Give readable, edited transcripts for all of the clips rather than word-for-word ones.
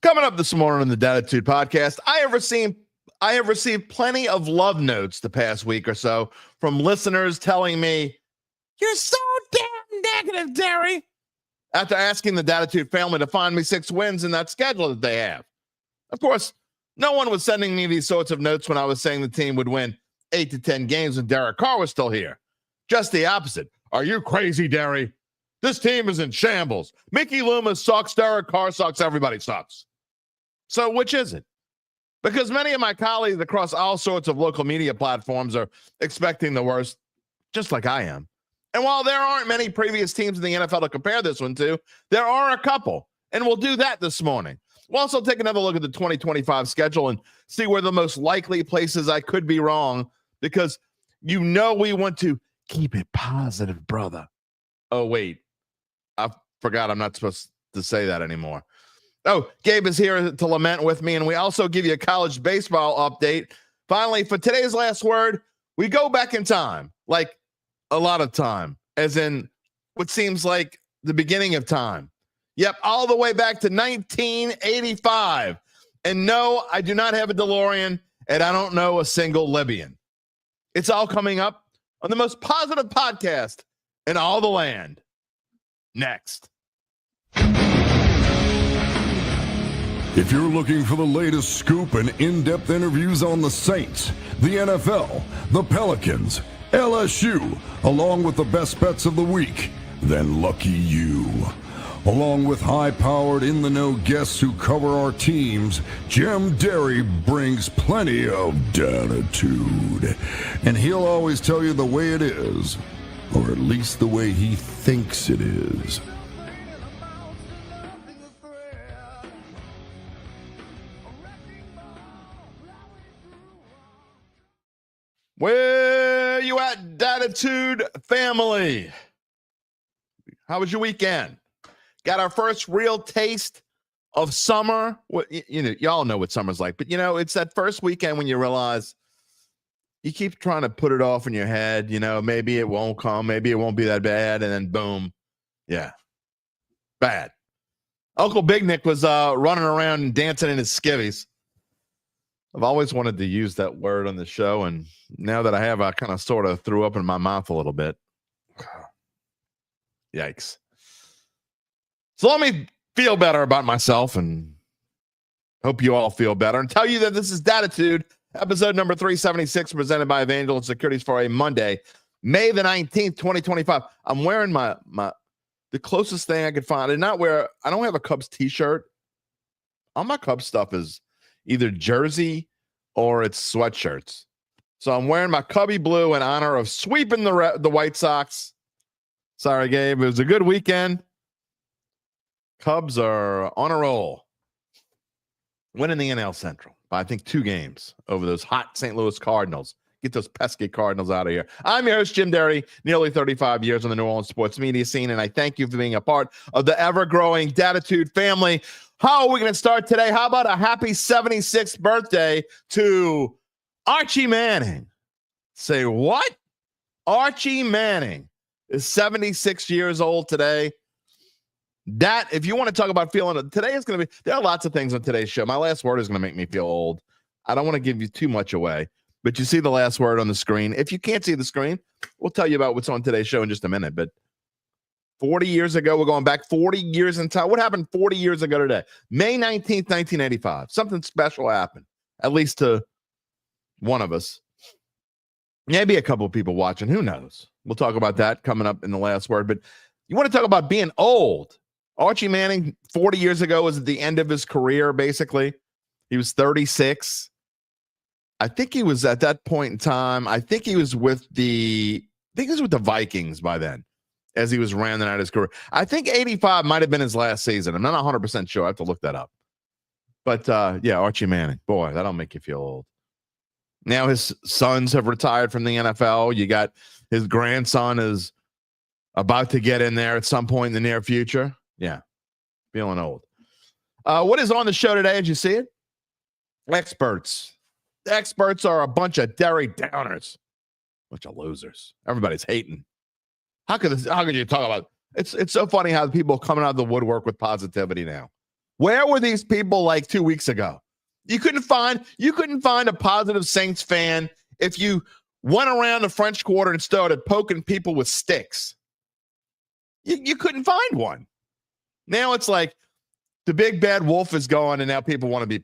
Coming up this morning on the Dattitude podcast, I have received plenty of love notes the past week or so from listeners telling me, "You're so damn negative, Derry," after asking the Dattitude family to find me 6 wins in that schedule that they have. Of course, no one was sending me these sorts of notes when I was saying the team would win 8 to 10 games when Derek Carr was still here. Just the opposite. Are you crazy, Derry? This team is in shambles. Mickey Loomis sucks, Derek Carr sucks, everybody sucks. So which is it? Because many of my colleagues across all sorts of local media platforms are expecting the worst, just like I am. And while there aren't many previous teams in the NFL to compare this one to, there are a couple, and we'll do that this morning. We'll also take another look at the 2025 schedule and see where the most likely places I could be wrong, because you know we want to keep it positive, brother. Oh, wait. I forgot I'm not supposed to say that anymore. Oh, Gabe is here to lament with me, and we also give you a college baseball update. Finally, for today's last word, we go back in time, like a lot of time, as in what seems like the beginning of time. Yep, all the way back to 1985. And no, I do not have a DeLorean, and I don't know a single Libyan. It's all coming up on the most positive podcast in all the land. Next. If you're looking for the latest scoop and in-depth interviews on the Saints, the NFL, the Pelicans, LSU, along with the best bets of the week, then lucky you. Along with high-powered, in-the-know guests who cover our teams, Jim Derry brings plenty of Dattitude. And he'll always tell you the way it is, or at least the way he thinks it is. Where you at, Dattitude family? How was your weekend? Got our first real taste of summer. Y'all know what summer's like, but it's that first weekend when you realize you keep trying to put it off in your head. Maybe it won't come, maybe it won't be that bad, and then boom, yeah, bad. Uncle Big Nick was running around and dancing in his skivvies. I've always wanted to use that word on the show, and now that I have, I kind of sort of threw up in my mouth a little bit. Yikes. So let me feel better about myself, and hope you all feel better, and tell you that this is Dattitude, episode number 376, presented by Evangeline Securities for a Monday, May the 19th, 2025. I'm wearing the closest thing I could find. I don't have a Cubs t-shirt. All my Cubs stuff is either jersey or it's sweatshirts. So I'm wearing my Cubby blue in honor of sweeping the White Sox. Sorry, Gabe. It was a good weekend. Cubs are on a roll. Winning the NL Central by, I think, 2 games over those hot St. Louis Cardinals. Get those pesky Cardinals out of here. I'm your host, Jim Derry, nearly 35 years on the New Orleans sports media scene, and I thank you for being a part of the ever-growing Dattitude family. How are we going to start today? How about a happy 76th birthday to Archie Manning? Say what? Archie Manning is 76 years old today. If you want to talk about feeling, today is going to be, there are lots of things on today's show. My last word is going to make me feel old. I don't want to give you too much away, but you see the last word on the screen. If you can't see the screen, we'll tell you about what's on today's show in just a minute. But 40 years ago, we're going back 40 years in time. What happened 40 years ago today? May 19th, 1985. Something special happened, at least to one of us. Maybe a couple of people watching. Who knows? We'll talk about that coming up in the last word. But you want to talk about being old. Archie Manning, 40 years ago, was at the end of his career, basically. He was 36. I think he was at that point in time. I think he was with the Vikings by then, as he was rounding out his career. I think 85 might have been his last season. I'm not 100% sure. I have to look that up. But, yeah, Archie Manning. Boy, that'll make you feel old. Now his sons have retired from the NFL. You got his grandson is about to get in there at some point in the near future. Yeah, feeling old. What is on the show today? Did you see it? Experts. Experts are a bunch of Derry downers. Bunch of losers. Everybody's hating. How could you talk about it's so funny how people are coming out of the woodwork with positivity now. Where were these people like 2 weeks ago? You couldn't find a positive Saints fan if you went around the French Quarter and started poking people with sticks. You couldn't find one. Now it's like the big bad wolf is gone, and now people want to be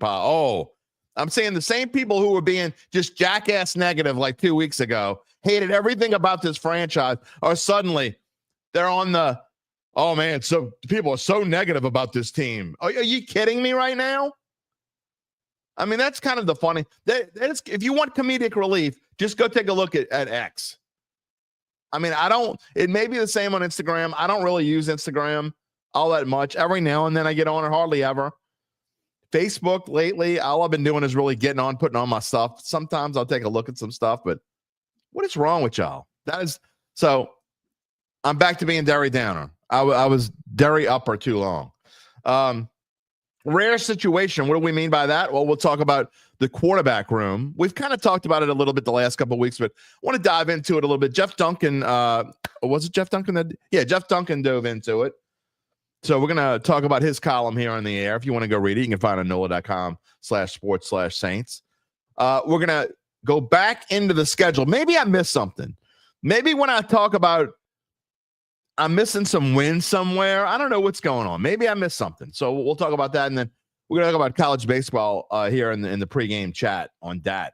I'm saying the same people who were being just jackass negative like 2 weeks ago, hated everything about this franchise, are suddenly they're on the, oh man, so people are so negative about this team. Are you kidding me right now? I mean, that's kind of the funny. If you want comedic relief, just go take a look at X. I mean, it may be the same on Instagram. I don't really use Instagram all that much. Every now and then I get on it, hardly ever. Facebook lately, all I've been doing is really getting on, putting on my stuff. Sometimes I'll take a look at some stuff, but what is wrong with y'all? So I'm back to being Derry downer. I was Derry upper too long. Rare situation. What do we mean by that? Well, we'll talk about the quarterback room. We've kind of talked about it a little bit the last couple of weeks, but I want to dive into it a little bit. Jeff Duncan, was it Jeff Duncan? Jeff Duncan dove into it. So we're going to talk about his column here on the air. If you want to go read it, you can find it on NOLA.com/sports/Saints. We're going to go back into the schedule. Maybe I missed something. Maybe when I talk about I'm missing some wins somewhere, I don't know what's going on. Maybe I missed something. So we'll talk about that. And then we're going to talk about college baseball here in the pregame chat on Dat.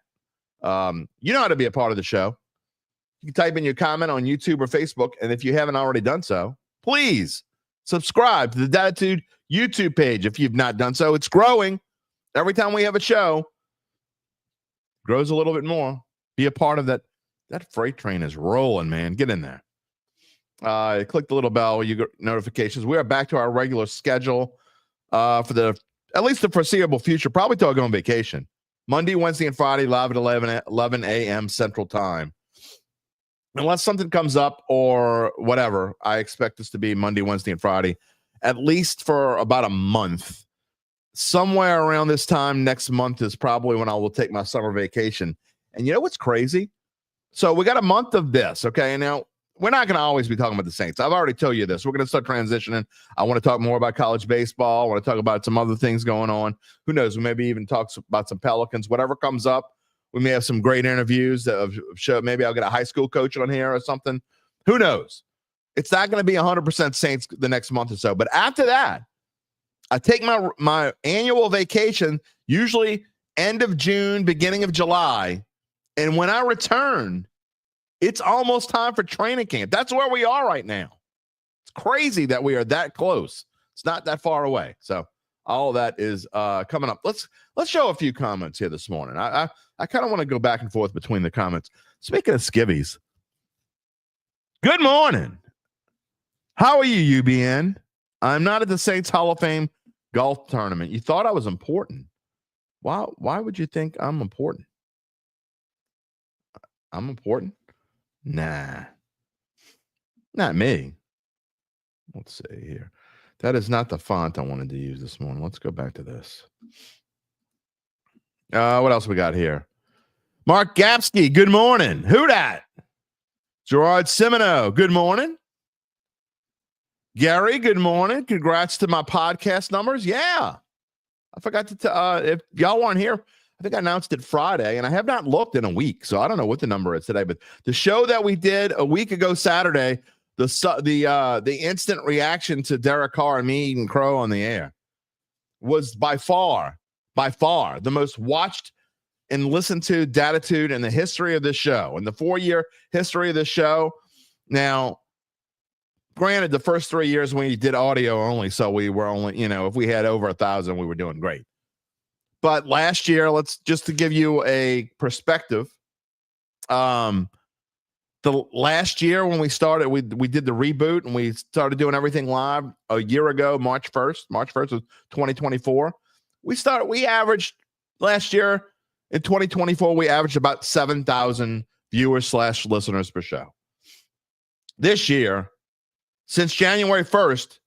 You know how to be a part of the show. You can type in your comment on YouTube or Facebook. And if you haven't already done so, please subscribe to the Dattitude YouTube page if you've not done so. It's growing. Every time we have a show, it grows a little bit more. Be a part of that. That freight train is rolling, man. Get in there. Click the little bell. You get notifications. We are back to our regular schedule for at least the foreseeable future, probably till I go on vacation. Monday, Wednesday, and Friday, live at 11 a.m. Central Time. Unless something comes up or whatever, I expect this to be Monday, Wednesday, and Friday, at least for about a month. Somewhere around this time next month is probably when I will take my summer vacation. And you know what's crazy? So we got a month of this, okay? And now we're not going to always be talking about the Saints. I've already told you this. We're going to start transitioning. I want to talk more about college baseball. I want to talk about some other things going on. Who knows? We maybe even talk about some Pelicans. Whatever comes up. We may have some great interviews of show. Maybe I'll get a high school coach on here or something. Who knows? It's not going to be 100% Saints the next month or so. But after that, I take my annual vacation, usually end of June, beginning of July. And when I return, it's almost time for training camp. That's where we are right now. It's crazy that we are that close. It's not that far away. So all of that is coming up. Let's show a few comments here this morning. I kind of want to go back and forth between the comments. Speaking of skivvies, good morning. How are you, UBN? I'm not at the Saints Hall of Fame golf tournament. You thought I was important. Why would you think I'm important? I'm important? Nah, not me. Let's see here. That is not the font I wanted to use this morning. Let's go back to this. What else we got here? Mark Gapsky, good morning. Who dat? Gerard Simino, good morning. Gary, good morning. Congrats to my podcast numbers. Yeah. I forgot to tell if y'all weren't here, I think I announced it Friday, and I have not looked in a week, so I don't know what the number is today. But the show that we did a week ago Saturday, the instant reaction to Derek Carr and me eating crow on the air was by far the most watched and listened to Dattitude in the history of this show, in the 4-year history of this show. Now, granted, the first 3 years we did audio only, so we were only, if we had over 1,000, we were doing great. But last year, just to give you a perspective, the last year when we started, we did the reboot and we started doing everything live a year ago, March 1st of 2024. We averaged last year in 2024, we averaged about 7,000 viewers / listeners per show. This year, since January 1st,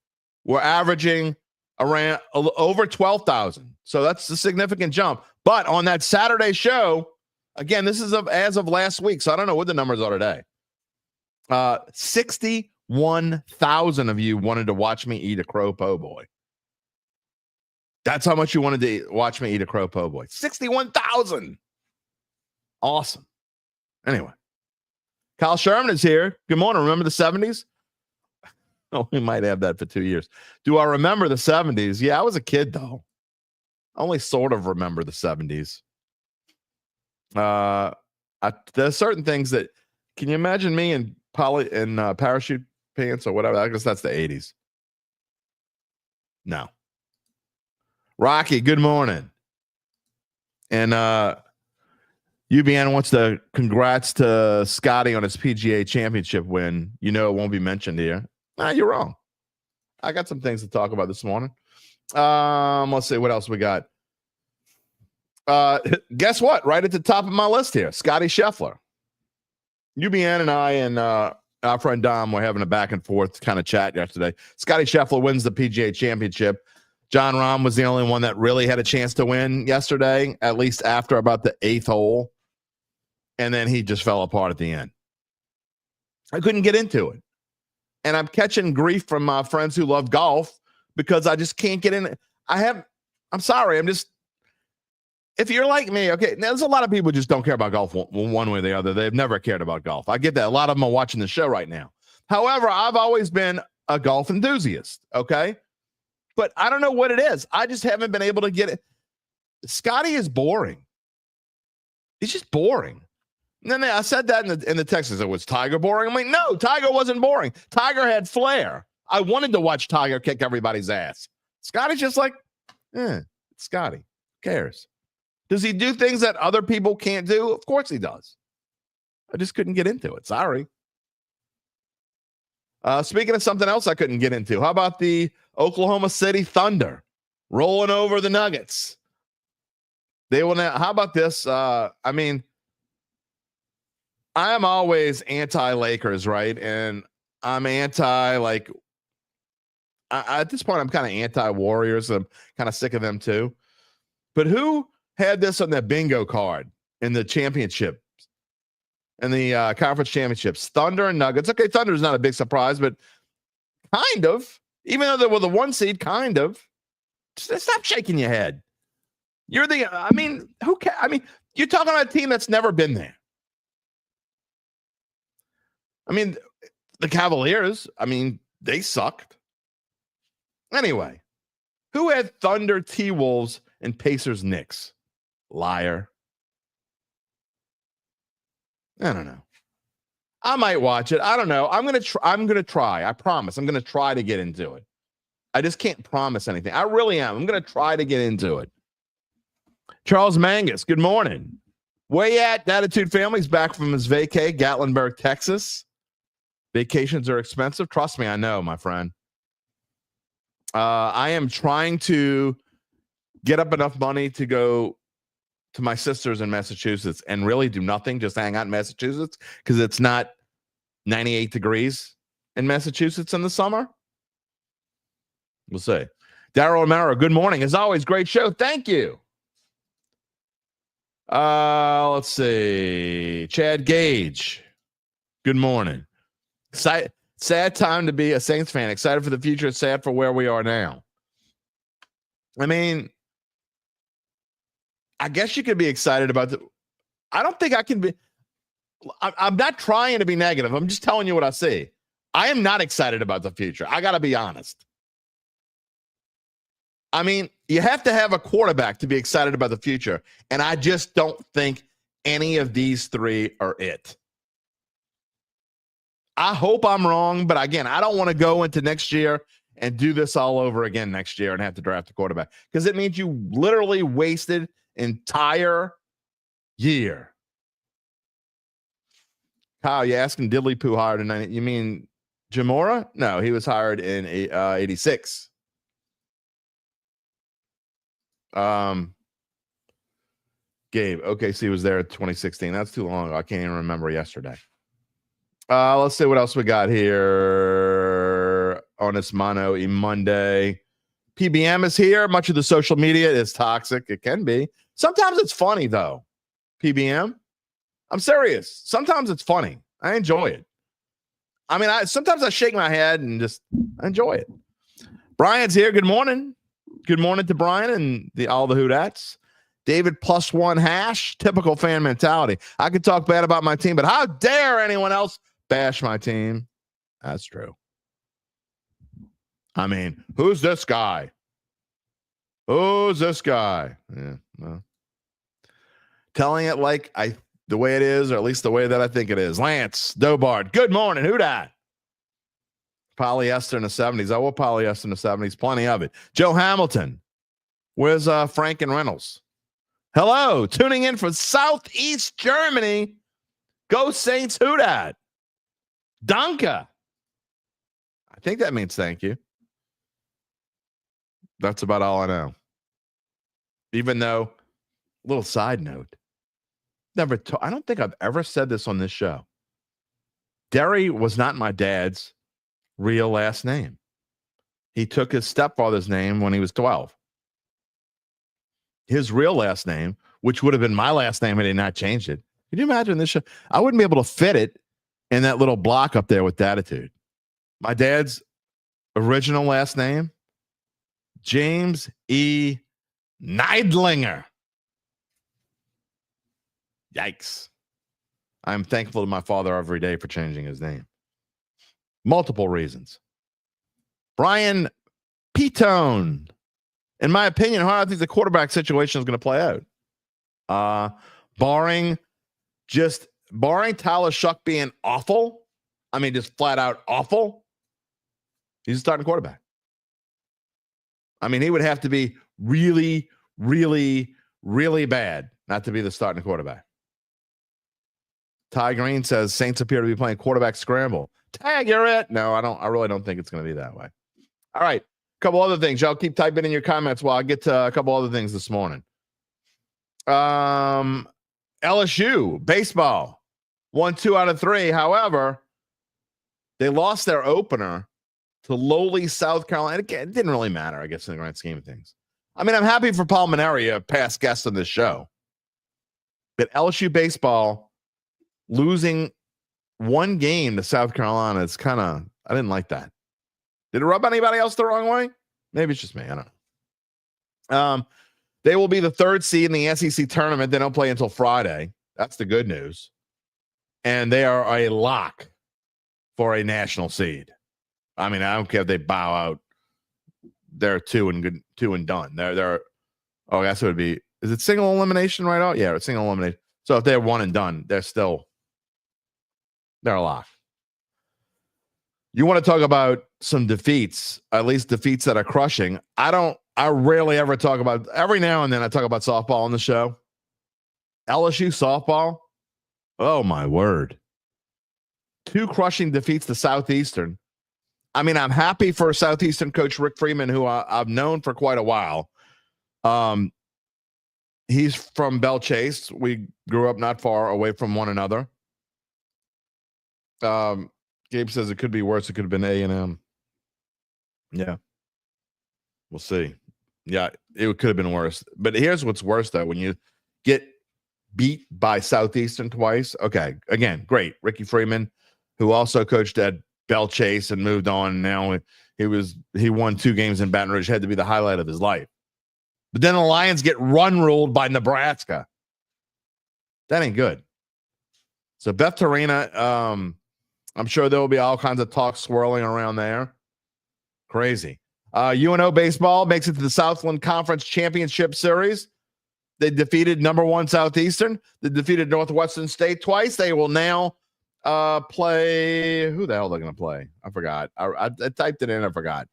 we're averaging around over 12,000. So that's a significant jump. But on that Saturday show, again, this is as of last week, so I don't know what the numbers are today. 61,000 of you wanted to watch me eat a crow po' boy. That's how much you wanted to watch me eat a crow po' boy. 61,000. Awesome. Anyway, Kyle Sherman is here. Good morning. Remember the 70s? Oh, we might have that for 2 years. Do I remember the 70s? Yeah, I was a kid, though. I only sort of remember the 70s. There's certain things that, can you imagine me in parachute pants or whatever? I guess that's the 80s. No. Rocky, good morning. And UBN wants to congrats to Scotty on his PGA championship win. You know it won't be mentioned here. Nah, you're wrong. I got some things to talk about this morning. Let's see what else we got. Guess what? Right at the top of my list here, Scotty Scheffler. UBN and I and our friend Dom were having a back and forth kind of chat yesterday. Scotty Scheffler wins the PGA championship. John Rahm was the only one that really had a chance to win yesterday, at least after about the 8th hole. And then he just fell apart at the end. I couldn't get into it. And I'm catching grief from my friends who love golf because I just can't get in. I'm sorry. If you're like me, okay, there's a lot of people who just don't care about golf one way or the other. They've never cared about golf. I get that. A lot of them are watching the show right now. However, I've always been a golf enthusiast, okay? But I don't know what it is. I just haven't been able to get it. Scotty is boring. He's just boring. And then I said that in the text. It was Tiger boring? I'm like, no, Tiger wasn't boring. Tiger had flair. I wanted to watch Tiger kick everybody's ass. Scotty's just like, it's Scotty. Who cares? Does he do things that other people can't do? Of course he does. I just couldn't get into it. Sorry. Speaking of something else I couldn't get into, how about the Oklahoma City Thunder rolling over the Nuggets? They will now. How about this? I am always anti-Lakers, right? And I'm at this point, I'm kind of anti-Warriors. I'm kind of sick of them too. But who had this on their bingo card in the championship, in the conference championships? Thunder and Nuggets. Okay, Thunder is not a big surprise, but kind of. Even though they were the 1 seed, kind of. Just stop shaking your head. You're who cares? You're talking about a team that's never been there. The Cavaliers, they sucked. Anyway, who had Thunder, T-Wolves, and Pacers, Knicks? Liar. I don't know. I might watch it. I don't know. I'm gonna try. I promise. I'm gonna try to get into it. I just can't promise anything. I really am. I'm gonna try to get into it. Charles Mangus, good morning. Where you at? Dattitude family's back from his vacay, Gatlinburg, Texas. Vacations are expensive. Trust me, I know, my friend. I am trying to get up enough money to go to my sister's in Massachusetts and really do nothing, just hang out in Massachusetts because it's not 98 degrees in Massachusetts in the summer. We'll see. Daryl Romero, good morning. As always, great show. Thank you. Let's see. Chad Gage, good morning. Sad time to be a Saints fan. Excited for the future, sad for where we are now. I guess you could be excited about I don't think I can be. I'm not trying to be negative. I'm just telling you what I see. I am not excited about the future. I got to be honest. You have to have a quarterback to be excited about the future. And I just don't think any of these three are it. I hope I'm wrong, but again, I don't want to go into next year and do this all over again next year and have to draft a quarterback because it means you literally wasted entire year. Kyle, you asking Diddley Poo hired in 90? You mean Jamora? No, he was hired in 86. Gabe, OKC was there in 2016. That's too long ago. I can't even remember yesterday. Let's see what else we got here on this Mano E Monday. PBM is here. Much of the social media is toxic. It can be. Sometimes it's funny, though. PBM. I'm serious. Sometimes it's funny. I enjoy it. Sometimes I shake my head and just enjoy it. Brian's here. Good morning. Good morning to Brian and all the Who-Dats. David +1 hash, typical fan mentality. I could talk bad about my team, but how dare anyone else bash my team? That's true. I mean, who's this guy? Who's this guy? Yeah, well, telling it like the way it is, or at least the way that I think it is. Lance Dobard, good morning. Who dat? Polyester in the 70s. Oh, what polyester in the 70s? Plenty of it. Joe Hamilton. Where's Frank and Reynolds? Hello, tuning in from Southeast Germany. Go Saints, who dat? Danke. I think that means thank you. That's about all I know. Even though, little side note, I don't think I've ever said this on this show. Derry was not my dad's real last name. He took his stepfather's name when he was 12. His real last name, which would have been my last name had he not changed it. Can you imagine this show? I wouldn't be able to fit it in that little block up there with Dattitude. My dad's original last name, James E. Neidlinger. Yikes. I'm thankful to my father every day for changing his name. Multiple reasons. Brian Petone. In my opinion, how I think the quarterback situation is going to play out. Barring Tyler Shough being awful, I mean, just flat out awful, he's a starting quarterback. I mean, he would have to be really, really, really bad not to be the starting quarterback. Ty Green says Saints appear to be playing quarterback scramble. Tag, you're it. No, I really don't think it's going to be that way. All right. A couple other things. Y'all keep typing in your comments while I get to a couple other things this morning. LSU baseball won 2 out of 3. However, they lost their opener to lowly South Carolina. It didn't really matter, I guess, in the grand scheme of things. I mean, I'm happy for Paul Maneri, a past guest on this show. But LSU baseball losing one game to South Carolina is kind of, I didn't like that. Did it rub anybody else the wrong way? Maybe it's just me. I don't know. They will be the 3rd seed in the SEC tournament. They don't play until Friday. That's the good news. And they are a lock for a national seed. I mean, I don't care if they bow out. They're 2 and done. They're I guess it would be, is it single elimination right out? Yeah, it's single elimination. So if they're 1 and done, they're a lock. You want to talk about some defeats, at least defeats that are crushing. I rarely ever talk about, every now and then I talk about softball on the show. LSU softball. Oh my word. 2 crushing defeats to Southeastern. I mean, I'm happy for Southeastern coach Rick Freeman, who I've known for quite a while. He's from Belle Chase. We grew up not far away from one another. Gabe says it could be worse. It could have been A&M. Yeah. We'll see. Yeah, it could have been worse. But here's what's worse, though. When you get beat by Southeastern twice. Okay, again, great. Ricky Freeman, who also coached at Belle Chase and moved on. Now he won 2 games in Baton Rouge. Had to be the highlight of his life. But then the Lions get run-ruled by Nebraska. That ain't good. So Beth Tarina, I'm sure there will be all kinds of talk swirling around there. Crazy. UNO baseball makes it to the Southland Conference Championship Series. They defeated number 1 Southeastern. They defeated Northwestern State twice. They will now play. Who the hell are they going to play? I forgot. I typed it in. I forgot.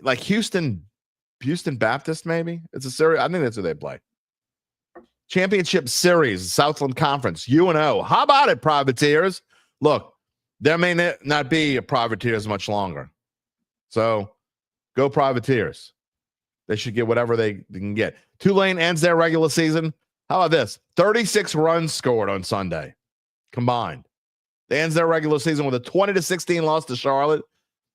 Like Houston Baptist, maybe. It's a series. I think that's who they play. Championship Series, Southland Conference, UNO. How about it, Privateers? Look, there may not be a Privateers much longer. So go Privateers. They should get whatever they can get. Tulane ends their regular season. How about this? 36 runs scored on Sunday combined. They ends their regular season with a 20-16 loss to Charlotte.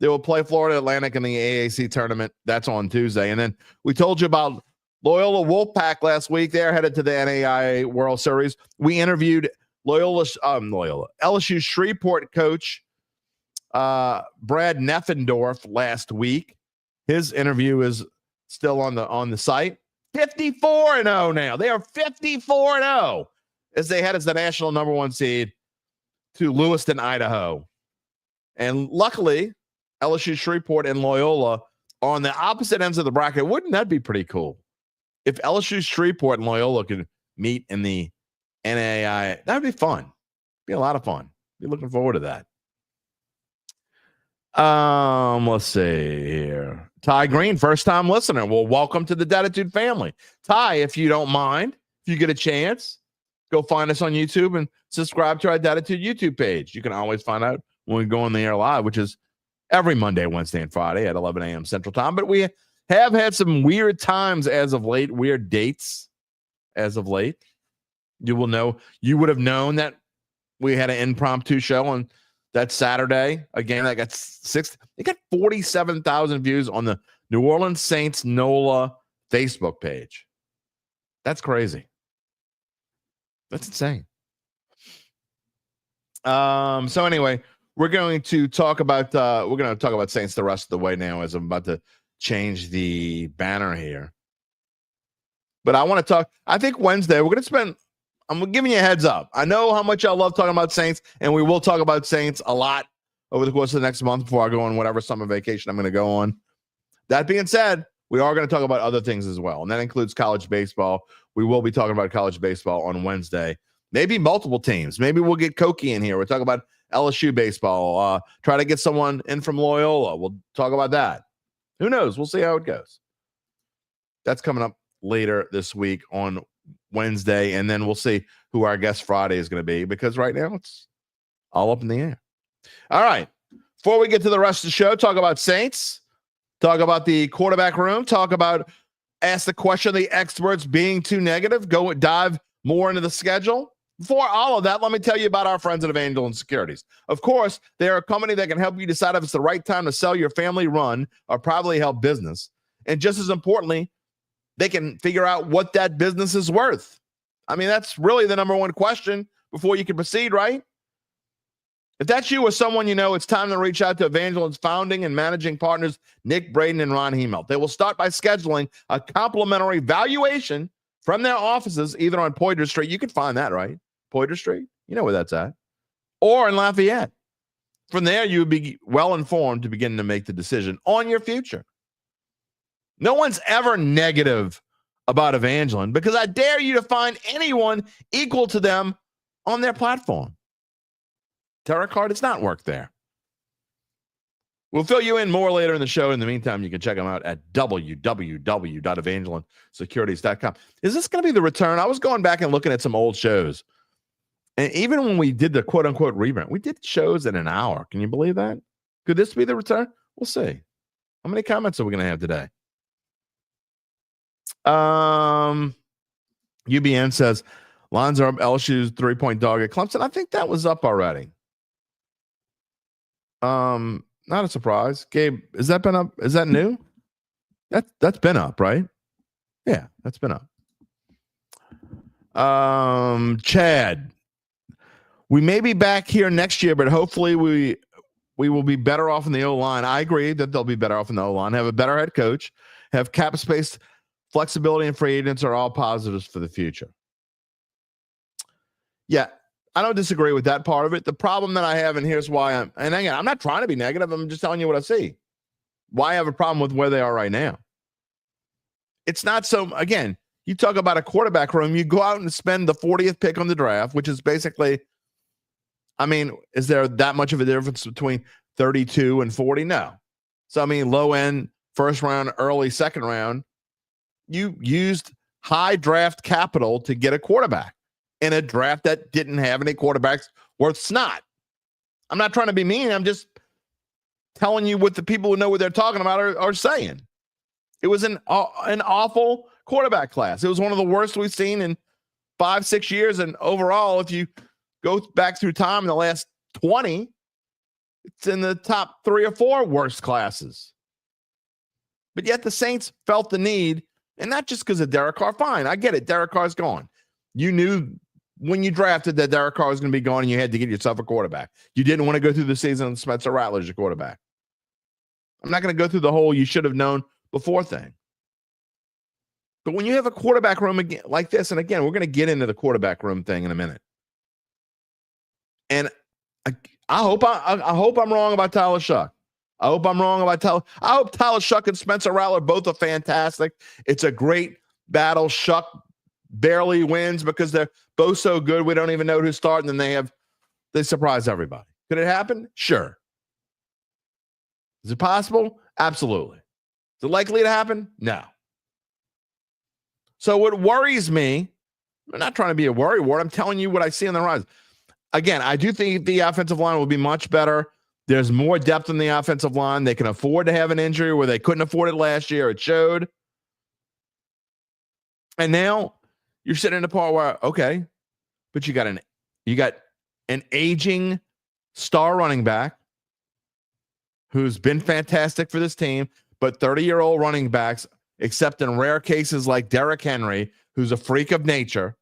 They will play Florida Atlantic in the AAC tournament. That's on Tuesday. And then we told you about Loyola Wolfpack last week. They're headed to the NAIA World Series. We interviewed LSU Shreveport coach Brad Neffendorf last week. His interview is still on the site. 54-0 now. They are 54-0 as they head as the national number 1 seed to Lewiston, Idaho. And luckily, LSU, Shreveport, and Loyola are on the opposite ends of the bracket. Wouldn't that be pretty cool? If LSU, Shreveport, and Loyola could meet in the NAIA, that would be fun. Be a lot of fun. Be looking forward to that. Let's see here. Ty Green, first time listener. Well, welcome to the Dattitude family. Ty, if you don't mind, if you get a chance, go find us on YouTube and subscribe to our Dattitude YouTube page. You can always find out when we go on the air live, which is every Monday, Wednesday, and Friday at 11 a.m. Central Time. But we have had some weird times as of late, weird dates as of late. You would have known that we had an impromptu show on that Saturday. Again, I got 47,000 views on the New Orleans Saints NOLA Facebook page. That's crazy. That's insane. So anyway, we're going to talk about Saints the rest of the way now as I'm about to change the banner here. But I want to talk. I think Wednesday we're going to spend. I'm giving you a heads up. I know how much I love talking about Saints, and we will talk about Saints a lot over the course of the next month before I go on whatever summer vacation I'm going to go on. That being said, we are going to talk about other things as well, and that includes college baseball. We will be talking about college baseball on Wednesday. Maybe multiple teams. Maybe we'll get Koki in here. We'll talk about LSU baseball. Try to get someone in from Loyola. We'll talk about that. Who knows? We'll see how it goes. That's coming up later this week on Wednesday, and then we'll see who our guest Friday is going to be, because right now it's all up in the air. All right. Before we get to the rest of the show, talk about Saints, talk about the quarterback room, talk about ask the question of the experts being too negative, go dive more into the schedule. Before all of that, let me tell you about our friends at Evangeline Securities. Of course, they are a company that can help you decide if it's the right time to sell your family-run or privately held business. And just as importantly, they can figure out what that business is worth. I mean, that's really the number one question before you can proceed, right? If that's you or someone you know, it's time to reach out to Evangeline's founding and managing partners, Nick Braden and Ron Hemelt. They will start by scheduling a complimentary valuation from their offices, either on Poydras Street. You can find that, right? Poydras Street. You know where that's at. Or in Lafayette. From there, you would be well informed to begin to make the decision on your future. No one's ever negative about Evangeline because I dare you to find anyone equal to them on their platform. Tarot card does not work there. We'll fill you in more later in the show. In the meantime, you can check them out at www.evangelinesecurities.com. Is this going to be the return? I was going back and looking at some old shows. And even when we did the quote-unquote rebrand, we did shows in an hour. Can you believe that? Could this be the return? We'll see. How many comments are we going to have today? UBN says, lines are up, LSU's 3-point dog at Clemson. I think that was up already. Not a surprise. Gabe, has that been up? Is that new? That's been up, right? Yeah, that's been up. Chad, we may be back here next year, but hopefully we will be better off in the O-line. I agree that they'll be better off in the O-line, have a better head coach, have cap space, flexibility, and free agents are all positives for the future. Yeah, I don't disagree with that part of it. The problem that I have, and here's why and again, I'm not trying to be negative. I'm just telling you what I see. Why I have a problem with where they are right now. It's not so, again, you talk about a quarterback room, you go out and spend the 40th pick on the draft, which is basically, I mean, is there that much of a difference between 32 and 40? No. So, I mean, low end, first round, early second round, you used high draft capital to get a quarterback in a draft that didn't have any quarterbacks worth snot. I'm not trying to be mean. I'm just telling you what the people who know what they're talking about are saying. It was an awful quarterback class. It was one of the worst we've seen in 5-6 years. And overall, if you go back through time in the last 20, it's in the top 3 or 4 worst classes. But yet the Saints felt the need, and not just because of Derek Carr. Fine, I get it. Derek Carr's gone. You knew when you drafted that Derek Carr was going to be gone and you had to get yourself a quarterback. You didn't want to go through the season with Spencer Rattler as your quarterback. I'm not going to go through the whole you should have known before thing. But when you have a quarterback room again like this, and again, we're going to get into the quarterback room thing in a minute. And I hope I'm wrong about Tyler Shough. I hope I'm wrong about Tyler. I hope Tyler Shough and Spencer Rattler both are fantastic. It's a great battle. Shough barely wins because they're both so good. We don't even know who's starting, and they surprise everybody. Could it happen? Sure. Is it possible? Absolutely. Is it likely to happen? No. So what worries me, I'm not trying to be a worrywart. I'm telling you what I see on the horizon. Again, I do think the offensive line will be much better. There's more depth in the offensive line. They can afford to have an injury where they couldn't afford it last year. It showed. And now you're sitting in a part where, okay, but you got an aging star running back who's been fantastic for this team, but 30-year-old running backs, except in rare cases like Derrick Henry, who's a freak of nature.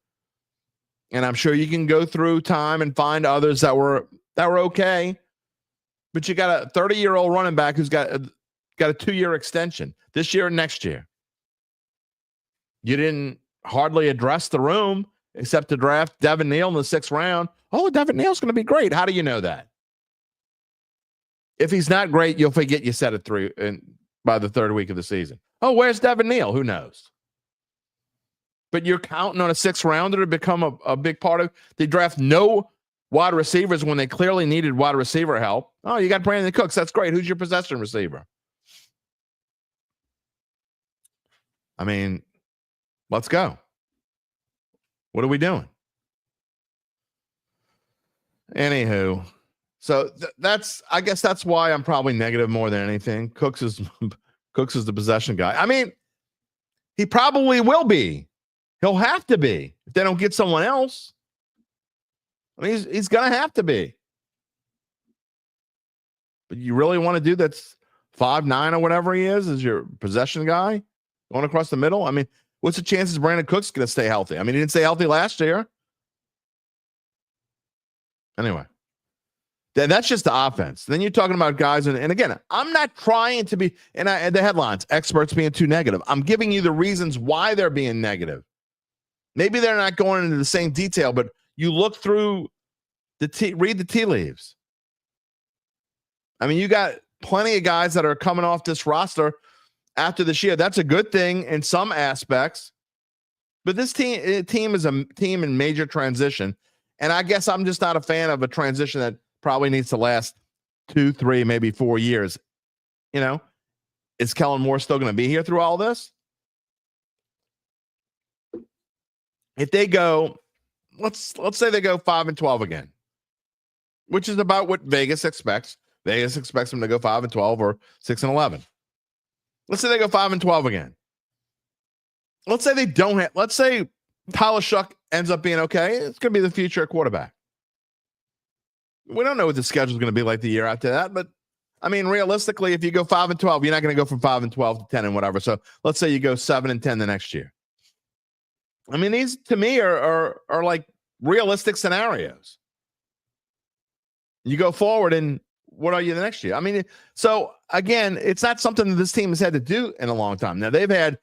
And I'm sure you can go through time and find others that were okay. But you got a 30-year-old running back who's got a 2-year extension this year and next year. You didn't hardly address the room except to draft Devin Neal in the 6th round. Oh, Devin Neal's going to be great. How do you know that? If he's not great, you'll forget you said it by the 3rd week of the season. Oh, where's Devin Neal? Who knows? But you're counting on a 6th rounder to become a big part of. They draft no wide receivers when they clearly needed wide receiver help. Oh, you got Brandon Cooks. That's great. Who's your possession receiver? I mean, let's go. What are we doing? Anywho, so I guess that's why I'm probably negative more than anything. Cooks is the possession guy. I mean, he probably will be. He'll have to be if they don't get someone else. I mean, he's going to have to be. But you really want to do that's 5'9" or whatever he is your possession guy going across the middle? I mean, what's the chances Brandon Cook's going to stay healthy? I mean, he didn't stay healthy last year. Anyway, that's just the offense. Then you're talking about guys, and again, I'm not trying to be, and the headlines, experts being too negative. I'm giving you the reasons why they're being negative. Maybe they're not going into the same detail, but you look through read the tea leaves. I mean, you got plenty of guys that are coming off this roster after this year. That's a good thing in some aspects, but this team is a team in major transition. And I guess I'm just not a fan of a transition that probably needs to last 2, 3, maybe 4 years. You know, is Kellen Moore still going to be here through all this? If they go, let's say they go 5-12 again, which is about what Vegas expects. Vegas expects them to go 5-12 or 6-11. Let's say they go 5-12 again. Let's say they don't have. Let's say Tyler Shough ends up being okay. It's going to be the future quarterback. We don't know what the schedule is going to be like the year after that, but I mean, realistically, if you go 5-12, you're not going to go from 5-12 to 10 and whatever. So let's say you go 7-10 the next year. I mean, these to me are like realistic scenarios. You go forward, and what are you the next year? I mean, so again, it's not something that this team has had to do in a long time. Now they've had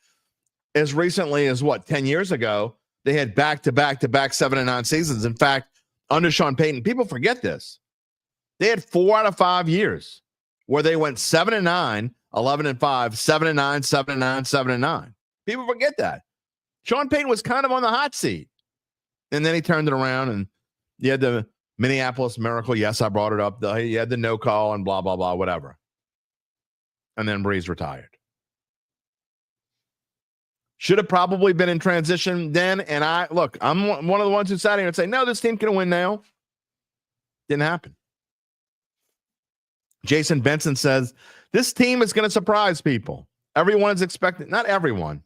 as recently as 10 years ago, they had back-to-back 7-9 seasons. In fact, under Sean Payton, people forget this. They had 4 out of 5 years where they went 7-9, 11-5, 7-9, 7-9, 7-9. People forget that. Sean Payton was kind of on the hot seat. And then he turned it around, and you had the Minneapolis Miracle. Yes, I brought it up. You had the no call and blah, blah, blah, whatever. And then Breeze retired. Should have probably been in transition then. And I'm one of the ones who sat here and say, no, this team can win now. Didn't happen. Jason Benson says, this team is going to surprise people. Everyone is expecting, not everyone.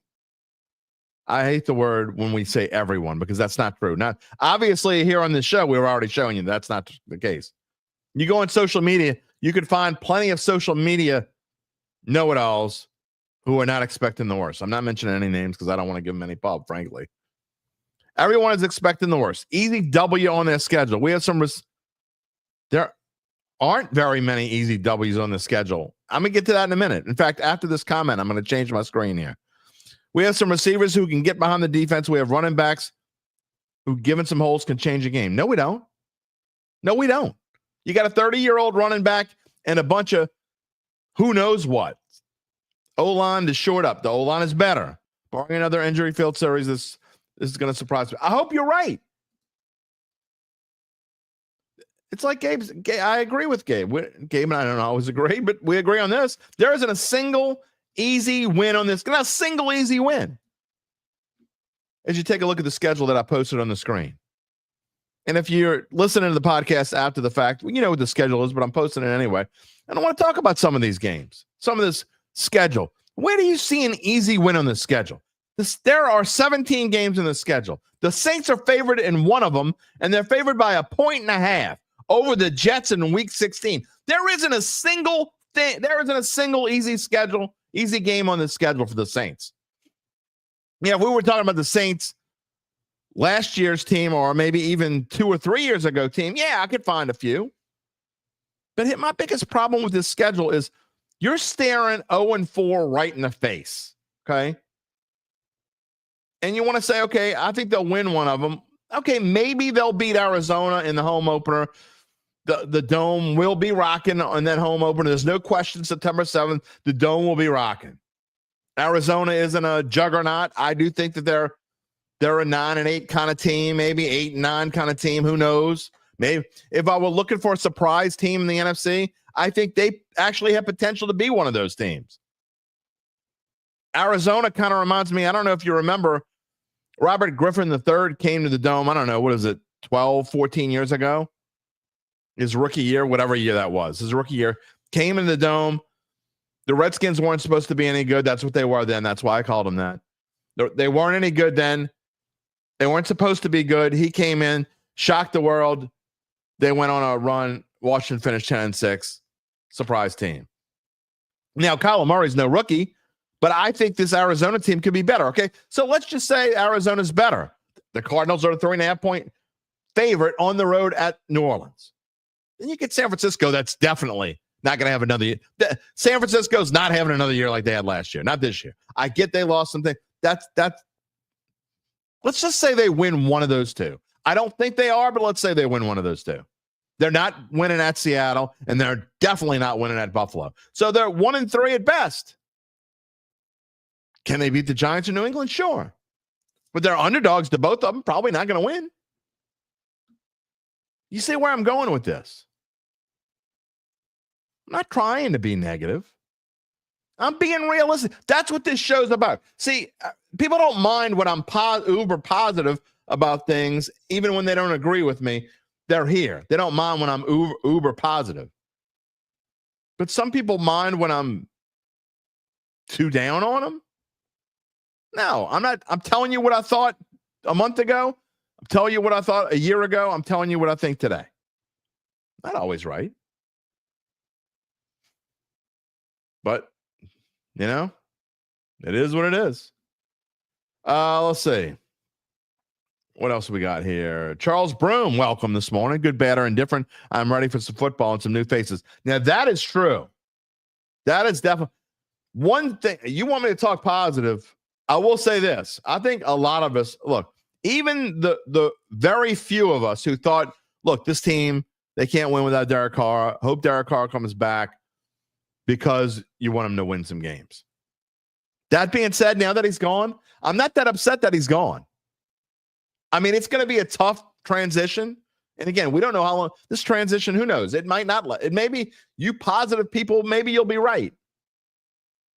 I hate the word when we say everyone because that's not true. Not obviously here on this show, we were already showing you that's not the case. You go on social media, you could find plenty of social media know-it-alls who are not expecting the worst. I'm not mentioning any names because I don't want to give them any pub, frankly. Everyone is expecting the worst. Easy W on their schedule. We have there aren't very many easy W's on the schedule I'm going to get to that in a minute. In fact, after this comment, I'm going to change my screen here. We have some receivers who can get behind the defense. We have running backs who, given some holes, can change a game. No, we don't. No, we don't. You got a 30-year-old running back and a bunch of who knows what. O-line is short up. The O-line is better. Barring another injury-filled series, this is going to surprise me. I hope you're right. It's like Gabe. I agree with Gabe. Gabe and I don't always agree, but we agree on this. There isn't a single easy win on this. Not a single easy win. As you take a look at the schedule that I posted on the screen. And if you're listening to the podcast after the fact, you know what the schedule is, but I'm posting it anyway. And I want to talk about some of these games, some of this schedule. Where do you see an easy win on the schedule? There are 17 games in the schedule. The Saints are favored in one of them, and they're favored by 1.5 over the Jets in Week 16. There isn't a single thing. There isn't a single easy game on the schedule for the Saints. Yeah, if we were talking about the Saints last year's team, or maybe even 2 or 3 years ago team, yeah, I could find a few. But my biggest problem with this schedule is you're staring 0-4 right in the face, okay? And you want to say, okay, I think they'll win one of them. Okay, maybe they'll beat Arizona in the home opener. The Dome will be rocking on that home opener. There's no question September 7th, the Dome will be rocking. Arizona isn't a juggernaut. I do think that they're a 9-8 kind of team, maybe 8-9 kind of team. Who knows? Maybe if I were looking for a surprise team in the NFC, I think they actually have potential to be one of those teams. Arizona kind of reminds me, I don't know if you remember, Robert Griffin III came to the Dome, I don't know, what is it, 12, 14 years ago? His rookie year, whatever year that was. His rookie year, came in the Dome. The Redskins weren't supposed to be any good. That's what they were then. That's why I called them that. They weren't any good then. They weren't supposed to be good. He came in, shocked the world. They went on a run. Washington finished 10-6. Surprise team. Now, Kyler Murray's no rookie, but I think this Arizona team could be better. Okay, so let's just say Arizona's better. The Cardinals are a 3.5-point favorite on the road at New Orleans. Then you get San Francisco. That's definitely not going to have another year. San Francisco's not having another year like they had last year. Not this year. I get they lost something. That's. Let's just say they win one of those two. I don't think they are, but let's say they win one of those two. They're not winning at Seattle, and they're definitely not winning at Buffalo. So they're 1-3 at best. Can they beat the Giants in New England? Sure. But they're underdogs to both of them. Probably not going to win. You see where I'm going with this? I'm not trying to be negative. I'm being realistic. That's what this show's about. See, people don't mind when I'm uber positive about things, even when they don't agree with me. They're here. They don't mind when I'm uber positive. But some people mind when I'm too down on them. No, I'm not. I'm telling you what I thought a month ago. I'm telling you what I thought a year ago. I'm telling you what I think today. Not always right. But, you know, it is what it is. Let's see. What else we got here? Charles Broom, welcome this morning. Good, bad, or indifferent. I'm ready for some football and some new faces. Now, that is true. That is definitely one thing. You want me to talk positive? I will say this. I think a lot of us, look, even the very few of us who thought, look, this team, they can't win without Derek Carr. Hope Derek Carr comes back because you want him to win some games. That being said, now that he's gone, I'm not that upset that he's gone. I mean, it's going to be a tough transition. And again, we don't know how long this transition, who knows? It might not. It may be you positive people, maybe you'll be right.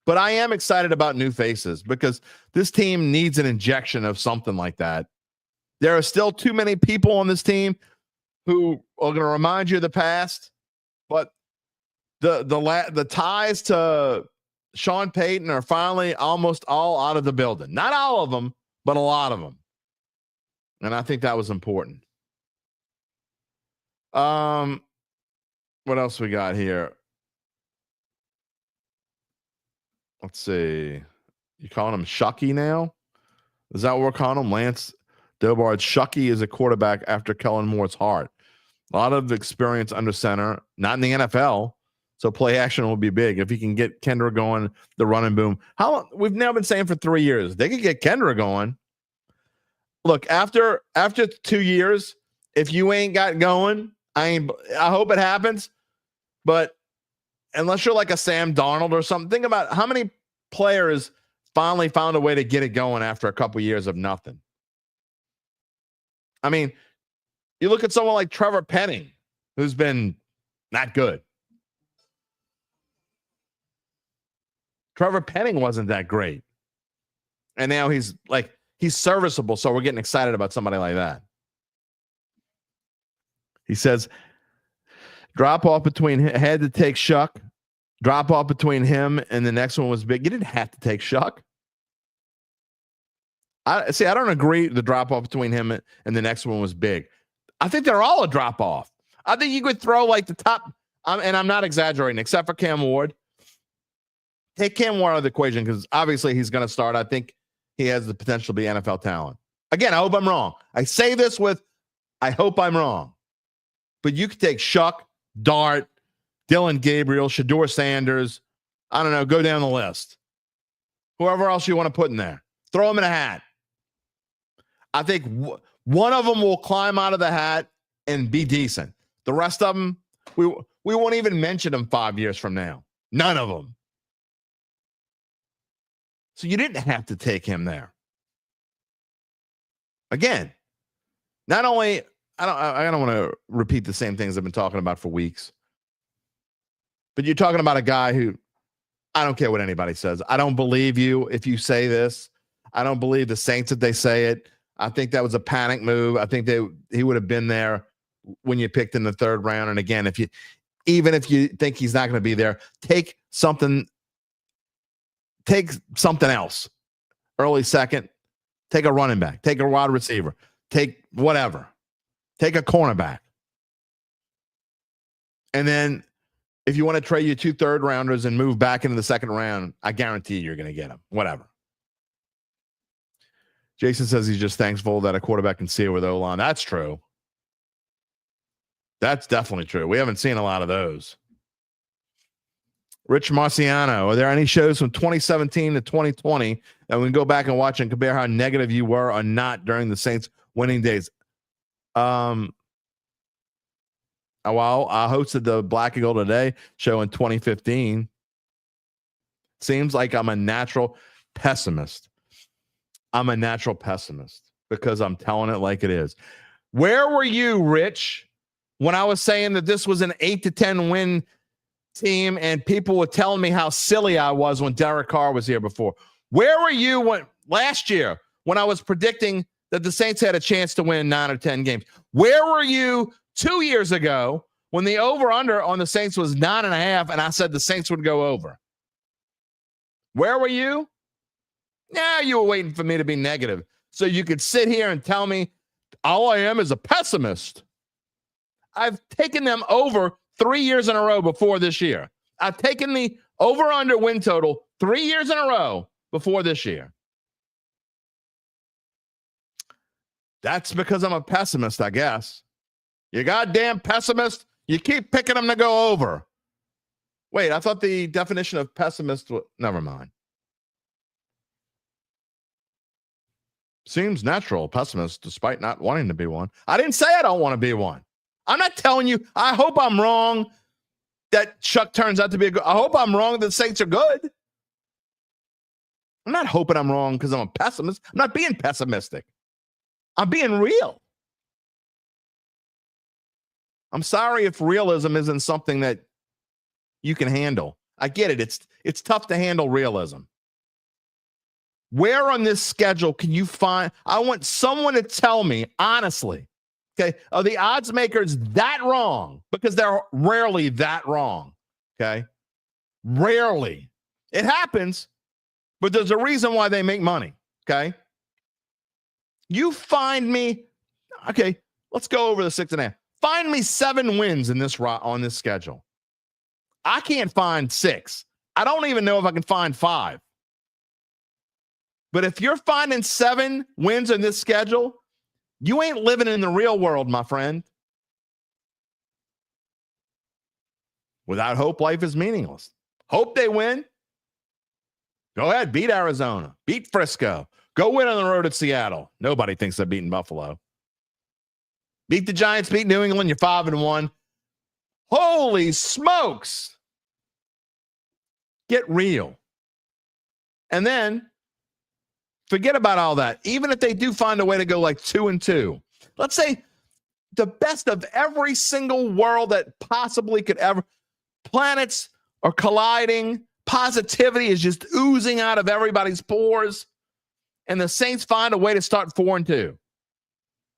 But I am excited about new faces because this team needs an injection of something like that. There are still too many people on this team who are going to remind you of the past. But the ties to Sean Payton are finally almost all out of the building. Not all of them, but a lot of them. And I think that was important. What else we got here? Let's see. You calling him Shucky now? Is that what we're calling him? Lance Dobard. Shucky is a quarterback after Kellen Moore's heart. A lot of experience under center, not in the NFL. So play action will be big. If he can get Kendra going, the running boom. We've now been saying for 3 years, they could get Kendra going. Look, after 2 years, if you ain't got going, I hope it happens. But unless you're like a Sam Darnold or something, think about how many players finally found a way to get it going after a couple years of nothing. I mean, you look at someone like Trevor Penning, who's been not good. Trevor Penning wasn't that great. And now he's serviceable, so we're getting excited about somebody like that. He says, drop off between, had to take Shough. Drop off between him and the next one was big. You didn't have to take Shough. I don't agree the drop off between him and the next one was big. I think they're all a drop off. I think you could throw like the top, and I'm not exaggerating, except for Cam Ward. Take Cam Ward out of the equation because obviously he's going to start. I think he has the potential to be NFL talent. Again, I hope I'm wrong. I say this with, I hope I'm wrong. But you could take Shough, Dart, Dylan Gabriel, Shedeur Sanders. I don't know. Go down the list. Whoever else you want to put in there. Throw them in a hat. I think one of them will climb out of the hat and be decent. The rest of them, we won't even mention them 5 years from now. None of them. So you didn't have to take him there. Again, not only, I don't want to repeat the same things I've been talking about for weeks, but you're talking about a guy who, I don't care what anybody says. I don't believe you if you say this. I don't believe the Saints if they say it. I think that was a panic move. I think he would have been there when you picked in the third round. And again, even if you think he's not going to be there, take something else. Early second, take a running back, take a wide receiver, take whatever, take a cornerback. And then if you want to trade your 2 third-rounders and move back into the second round, I guarantee you're going to get them. Whatever. Jason says he's just thankful that a quarterback can see it with O-line. That's true. That's definitely true. We haven't seen a lot of those. Rich Marciano, are there any shows from 2017 to 2020 that we can go back and watch and compare how negative you were or not during the Saints winning days? Well, I hosted the Black Eagle Today show in 2015. Seems like I'm a natural pessimist. I'm a natural pessimist because I'm telling it like it is. Where were you, Rich, when I was saying that this was an 8-10 win team and people were telling me how silly I was when Derek Carr was here before? Where were you last year when I was predicting that the Saints had a chance to win 9 or 10 games? Where were you 2 years ago when the over-under on the Saints was 9.5 and I said the Saints would go over? Where were you? Yeah, you were waiting for me to be negative so you could sit here and tell me all I am is a pessimist. I've taken them over 3 years in a row before this year. I've taken the over-under win total 3 years in a row before this year. That's because I'm a pessimist, I guess. You goddamn pessimist. You keep picking them to go over. Wait, I thought the definition of pessimist was... Never mind. Seems natural, pessimist, despite not wanting to be one. I didn't say I don't want to be one. I'm not telling you. I hope I'm wrong that Shough turns out to be a good. I hope I'm wrong that the Saints are good. I'm not hoping I'm wrong because I'm a pessimist. I'm not being pessimistic. I'm being real. I'm sorry if realism isn't something that you can handle. I get it. It's tough to handle realism. Where on this schedule can you find? I want someone to tell me, honestly, okay, are the odds makers that wrong? Because they're rarely that wrong, okay? Rarely. It happens, but there's a reason why they make money, okay? You find me, okay, let's go over the 6.5. Find me 7 wins in this on this schedule. I can't find 6. I don't even know if I can find 5. But if you're finding 7 wins in this schedule, you ain't living in the real world, my friend. Without hope, life is meaningless. Hope they win. Go ahead, beat Arizona, beat Frisco. Go win on the road at Seattle. Nobody thinks they're beating Buffalo. Beat the Giants, beat New England, you're 5-1. Holy smokes. Get real. And then forget about all that. Even if they do find a way to go like 2-2, let's say the best of every single world that possibly could ever, planets are colliding, positivity is just oozing out of everybody's pores, and the Saints find a way to start 4-2.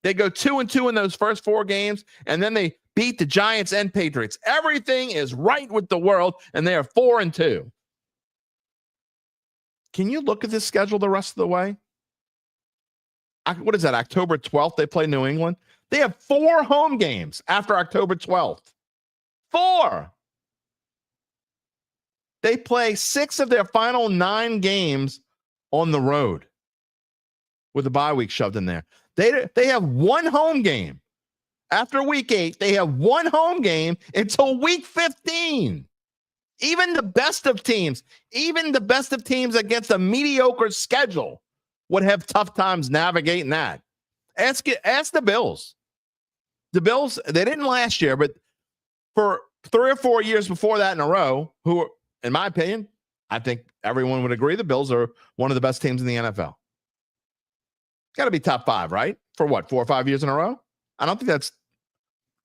They go 2-2 in those first 4 games, and then they beat the Giants and Patriots. Everything is right with the world, and they are 4-2. Can you look at this schedule the rest of the way? What is that, October 12th? They play New England. They have 4 home games after October 12th. 4. They play 6 of their final 9 games on the road with the bye week shoved in there. They have 1 home game. After week 8, they have 1 home game until week 15. Even the best of teams against a mediocre schedule would have tough times navigating that. Ask the Bills. The Bills, they didn't last year, but for 3 or 4 years before that in a row, who, in my opinion, I think everyone would agree the Bills are one of the best teams in the NFL. Got to be top 5, right? For what, 4 or 5 years in a row? I don't think that's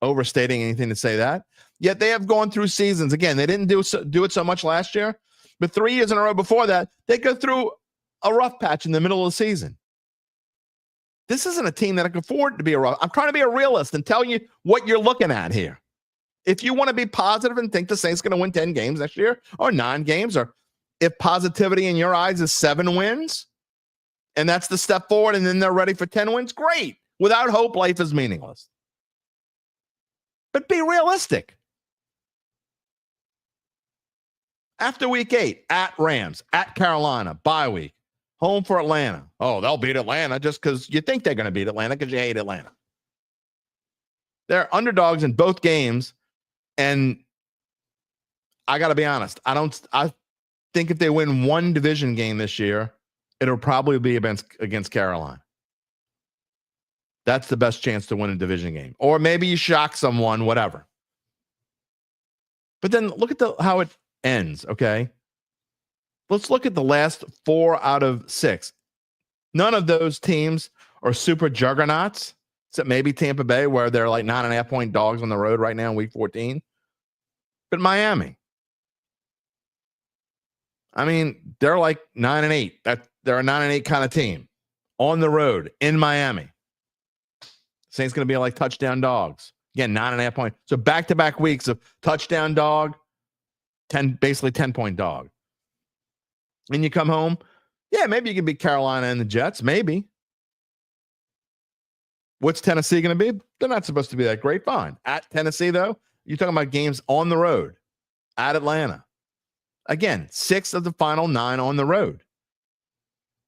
overstating anything to say that. Yet they have gone through seasons. Again, they didn't do it so much last year, but 3 years in a row before that, they go through a rough patch in the middle of the season. This isn't a team that can afford to be a rough. I'm trying to be a realist and tell you what you're looking at here. If you want to be positive and think the Saints going to win 10 games next year or 9 games, or if positivity in your eyes is 7 wins, and that's the step forward, and then they're ready for 10 wins, great. Without hope, life is meaningless. But be realistic. After week 8, at Rams, at Carolina, bye week, home for Atlanta. Oh, they'll beat Atlanta just because you think they're going to beat Atlanta because you hate Atlanta. They're underdogs in both games, and I got to be honest. I think if they win 1 division game this year, it'll probably be against Carolina. That's the best chance to win a division game. Or maybe you shock someone, whatever. But then look at how it ends, okay? Let's look at the last 4 out of 6. None of those teams are super juggernauts, except maybe Tampa Bay, where they're like 9.5-point dogs on the road right now in week 14. But Miami, I mean, they're like 9-8. They're a 9-8 kind of team on the road in Miami. Saints going to be like touchdown dogs. Again, 9.5 points. So back-to-back weeks of touchdown dog, basically 10-point dog. And you come home, yeah, maybe you can beat Carolina and the Jets, maybe. What's Tennessee going to be? They're not supposed to be that great. Fine. At Tennessee, though, you're talking about games on the road. At Atlanta. Again, 6 of the final 9 on the road.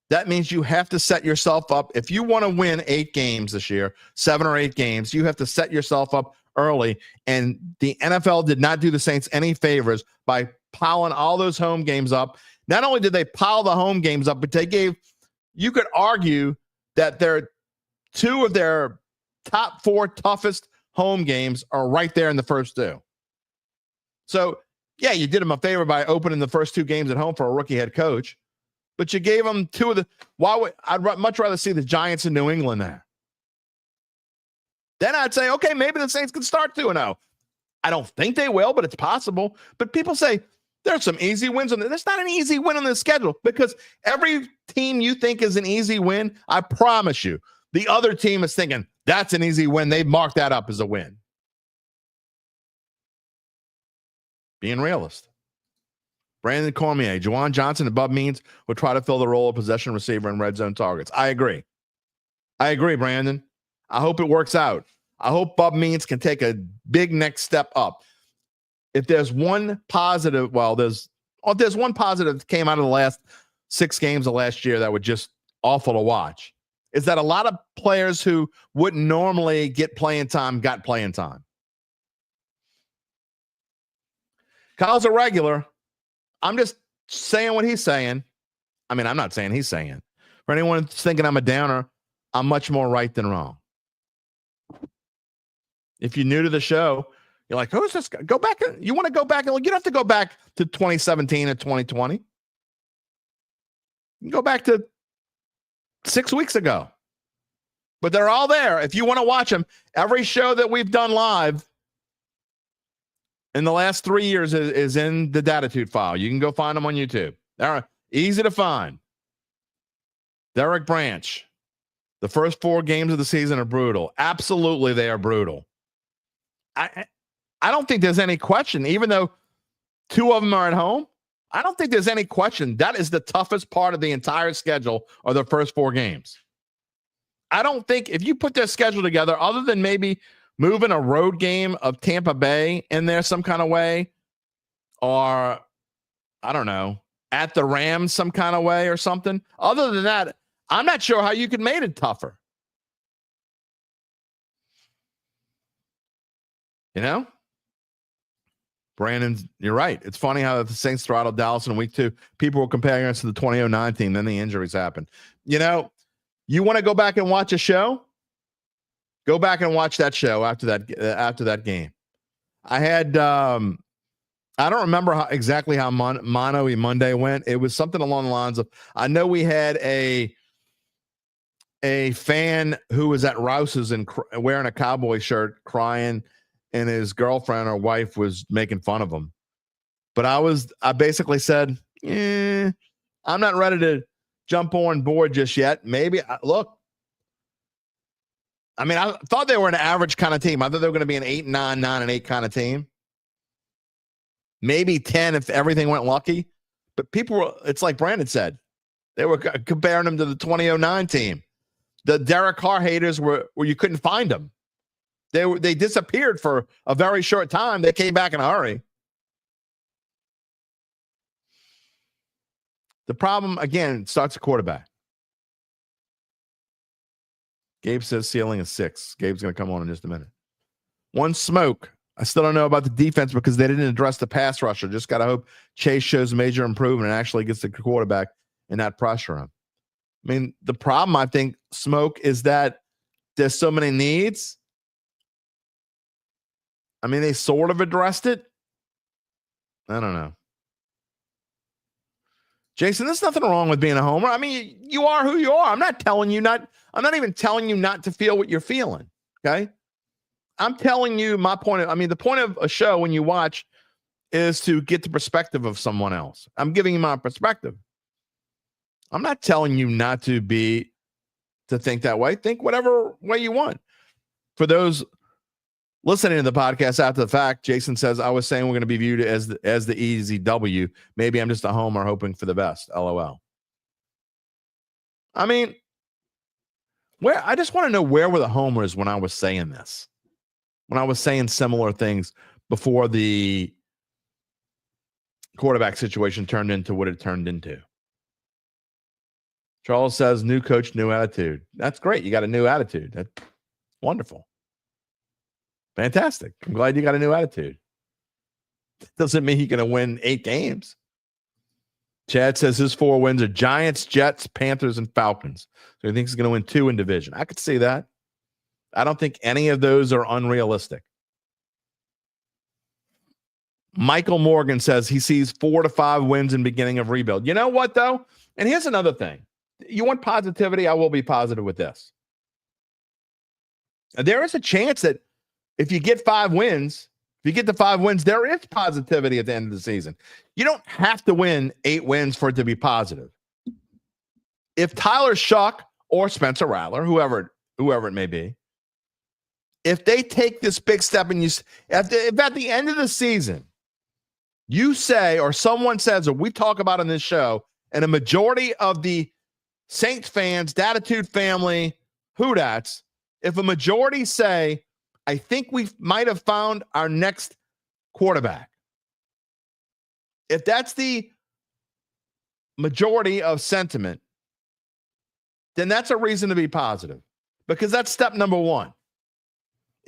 That means you have to set yourself up. If you want to win 8 games this year, 7 or 8 games, you have to set yourself up early. And the NFL did not do the Saints any favors by piling all those home games up. Not only did they pile the home games up, but you could argue that 2 of their top 4 toughest home games are right there in the first 2. So, yeah, you did them a favor by opening the first 2 games at home for a rookie head coach. But you gave them 2 of the. I'd much rather see the Giants in New England there. Then I'd say, okay, maybe the Saints can start 2-0. I don't think they will, but it's possible. But people say there's some easy wins on this. There's not an easy win on the schedule because every team you think is an easy win, I promise you, the other team is thinking that's an easy win. They marked that up as a win. Being realist. Brandon Cormier, Juwan Johnson, and Bub Means would try to fill the role of possession receiver and red zone targets. I agree, Brandon. I hope it works out. I hope Bub Means can take a big next step up. If there's one positive, there's one positive that came out of the last 6 games of last year that was just awful to watch, is that a lot of players who wouldn't normally get playing time got playing time. Kyle's a regular. I'm just saying what he's saying. I mean, I'm not saying he's saying. For anyone thinking I'm a downer, I'm much more right than wrong. If you're new to the show, you're like, who's this guy? Go back. You want to go back? And you don't have to go back to 2017 and 2020. You can go back to 6 weeks ago. But they're all there. If you want to watch them, every show that we've done live in the last 3 years is in the Dattitude file. You can go find them on YouTube. They're easy to find. Derek Branch. The first 4 games of the season are brutal. Absolutely, they are brutal. I don't think there's any question, even though 2 of them are at home, I don't think there's any question. That is the toughest part of the entire schedule, are the first 4 games. I don't think if you put their schedule together, other than maybe moving a road game of Tampa Bay in there some kind of way, or I don't know, at the Rams some kind of way or something. Other than that, I'm not sure how you could make it tougher. You know? Brandon, you're right. It's funny how the Saints throttled Dallas in week 2. People were comparing us to the 2009 team. Then the injuries happened. You know, you want to go back and watch a show? Go back and watch that show after that game. I had I don't remember exactly how Mano E Monday went. It was something along the lines of, I know we had a fan who was at Rouse's and wearing a cowboy shirt, crying, and his girlfriend or wife was making fun of him. But I basically said, I'm not ready to jump on board just yet. Maybe look. I mean, I thought they were an average kind of team. I thought they were going to be an 8-9, 9-8 kind of team. Maybe 10 if everything went lucky. But people were, it's like Brandon said, they were comparing them to the 2009 team. The Derek Carr haters were where you couldn't find them. They disappeared for a very short time. They came back in a hurry. The problem, again, starts at quarterback. Gabe says ceiling is 6. Gabe's going to come on in just a minute. One smoke. I still don't know about the defense because they didn't address the pass rusher. Just got to hope Chase shows major improvement and actually gets the quarterback and not pressure him. I mean, the problem, I think, Smoke, is that there's so many needs. I mean, they sort of addressed it. I don't know. Jason, there's nothing wrong with being a homer. I mean, you are who you are. I'm not even telling you not to feel what you're feeling. Okay. I'm telling you my point. The point of a show when you watch is to get the perspective of someone else. I'm giving you my perspective. I'm not telling you not to think that way. Think whatever way you want. For those listening to the podcast after the fact, Jason says, I was saying we're going to be viewed as the easy W. Maybe I'm just a homer hoping for the best. LOL. I mean, I just want to know where were the homers when I was saying this, when I was saying similar things before the quarterback situation turned into what it turned into. Charles says, new coach, new attitude. That's great. You got a new attitude. That's wonderful. Fantastic. I'm glad you got a new attitude. Doesn't mean you're going to win 8 games. Chad says his 4 wins are Giants, Jets, Panthers, and Falcons. So he thinks he's going to win 2 in division. I could see that. I don't think any of those are unrealistic. Michael Morgan says he sees 4 to 5 wins in beginning of rebuild. You know what, though? And here's another thing. You want positivity? I will be positive with this. There is a chance that if you get 5 wins, there is positivity at the end of the season. You don't have to win 8 wins for it to be positive. If Tyler Shough or Spencer Rattler, whoever it may be, if they take this big step and if at the end of the season, you say, or someone says, or we talk about on this show, and a majority of the Saints fans, Dattitude family, Hoodats, if a majority say, I think we might have found our next quarterback. If that's the majority of sentiment, then that's a reason to be positive, because that's step number 1.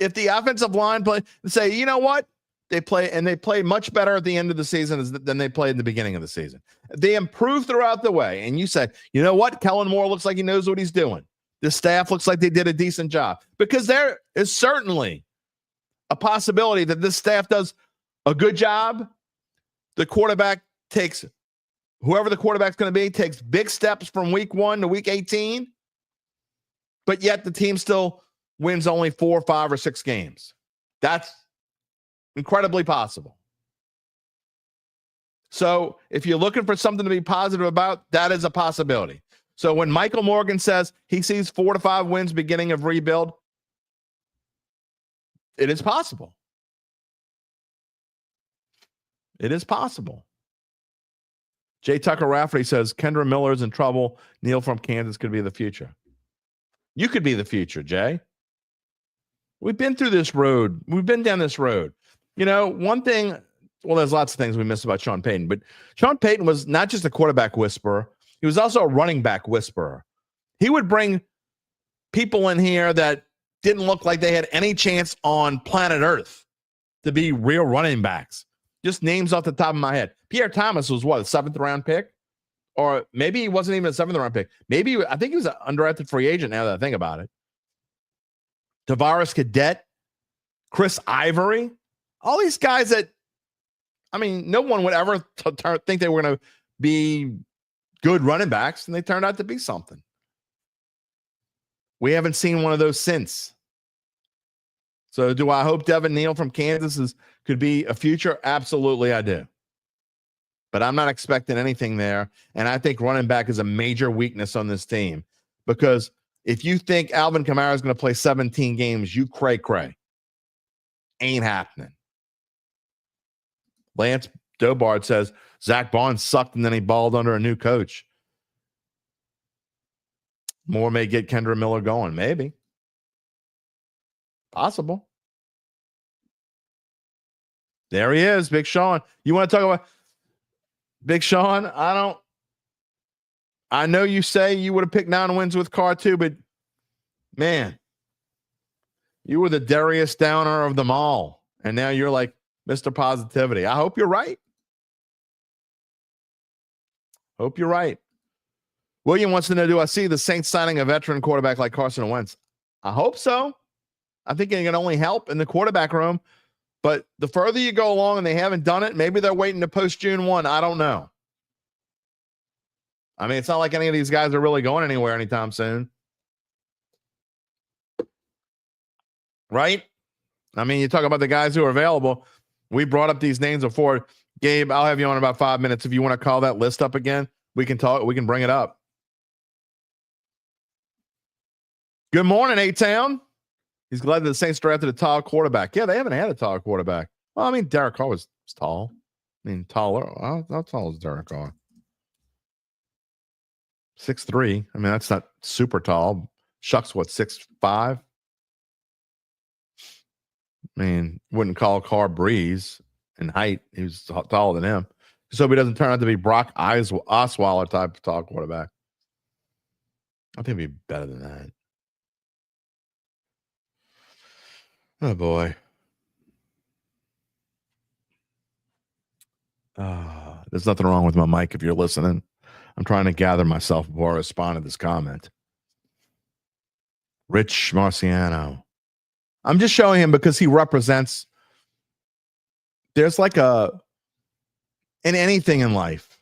If the offensive line play say, you know what, They play much better at the end of the season than they played in the beginning of the season. They improve throughout the way. And you say, you know what? Kellen Moore looks like he knows what he's doing. The staff looks like they did a decent job, because there is certainly a possibility that this staff does a good job. The quarterback takes, whoever the quarterback's going to be, takes big steps from week 1 to week 18, but yet the team still wins only 4, 5, or 6 games. That's incredibly possible. So if you're looking for something to be positive about, that is a possibility. So when Michael Morgan says he sees 4 to 5 wins beginning of rebuild, it is possible. It is possible. Jay Tucker Rafferty says Kendra Miller is in trouble. Neil from Kansas could be the future. You could be the future, Jay. We've been through this road. We've been down this road. You know, one thing, well, there's lots of things we miss about Sean Payton, but Sean Payton was not just a quarterback whisperer. He was also a running back whisperer. He would bring people in here that didn't look like they had any chance on planet Earth to be real running backs. Just names off the top of my head. Pierre Thomas was what, a 7th round pick? Or maybe he wasn't even a 7th round pick. I think he was an undrafted free agent now that I think about it. Tavares Cadet, Chris Ivory, all these guys that, I mean, no one would ever think they were going to be good running backs, and they turned out to be something. We haven't seen one of those since. So do I hope Devin Neal from Kansas could be a future? Absolutely, I do. But I'm not expecting anything there. And I think running back is a major weakness on this team, because if you think Alvin Kamara is going to play 17 games, you cray. Ain't happening. Lance Dobard says Zach Barnes sucked and then he balled under a new coach. Moore may get Kendra Miller going. Maybe. Possible. There he is, Big Sean. You want to talk about Big Sean? I know you say you would have picked 9 wins with Carr too, but man, you were the Darius Downer of them all. And now you're like Mr. Positivity. I hope you're right. Hope you're right. William wants to know, do I see the Saints signing a veteran quarterback like Carson Wentz? I hope so. I think it can only help in the quarterback room. But the further you go along and they haven't done it, maybe they're waiting to post June 1. I don't know. I mean, it's not like any of these guys are really going anywhere anytime soon. Right? I mean, you talk about the guys who are available. We brought up these names before. Gabe, I'll have you on in about 5 minutes. If you want to call that list up again, we can talk. We can bring it up. Good morning, A-Town. He's glad that the Saints drafted a tall quarterback. Yeah, they haven't had a tall quarterback. Well, I mean, Derek Carr was tall. I mean, taller. How tall is Derek Carr? 6'3". I mean, that's not super tall. Shucks, what, 6'5"? I mean, wouldn't call Carr Breeze in height. He was taller than him. So he doesn't turn out to be Brock Osweiler type of tall quarterback. I think he'd be better than that. Oh, boy. There's nothing wrong with my mic if you're listening. I'm trying to gather myself before I respond to this comment. Rich Marciano. I'm just showing him because he represents, there's like in anything in life,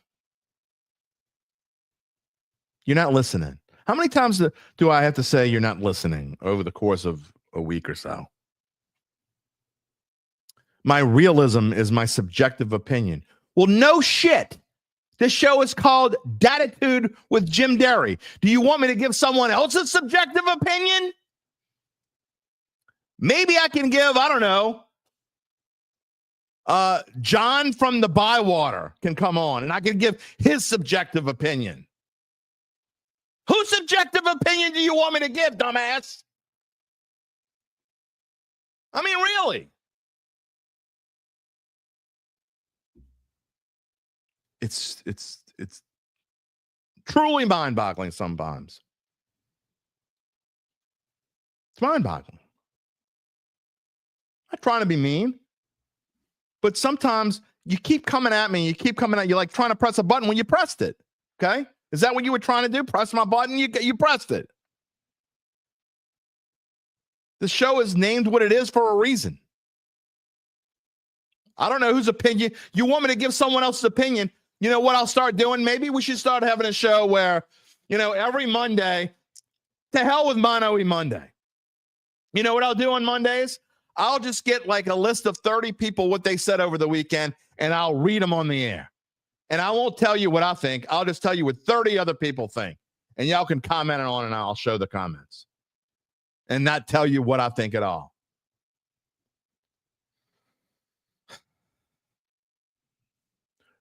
you're not listening. How many times do I have to say you're not listening over the course of a week or so? My realism is my subjective opinion. Well, no shit. This show is called Dattitude with Jim Derry. Do you want me to give someone else's subjective opinion? Maybe I can give, I don't know, John from the Bywater can come on and I can give his subjective opinion. Whose subjective opinion do you want me to give, dumbass? I mean, really? It's truly mind-boggling sometimes. It's mind-boggling. I'm not trying to be mean. But sometimes you keep coming at me. You keep coming at you like trying to press a button when you pressed it. Okay? Is that what you were trying to do? Press my button? You pressed it. The show is named what it is for a reason. I don't know whose opinion. You want me to give someone else's opinion. You know what I'll start doing? Maybe we should start having a show where, every Monday, to hell with Mano E Monday. You know what I'll do on Mondays? I'll just get like a list of 30 people, what they said over the weekend, and I'll read them on the air. And I won't tell you what I think. I'll just tell you what 30 other people think. And y'all can comment on it, and I'll show the comments. And not tell you what I think at all.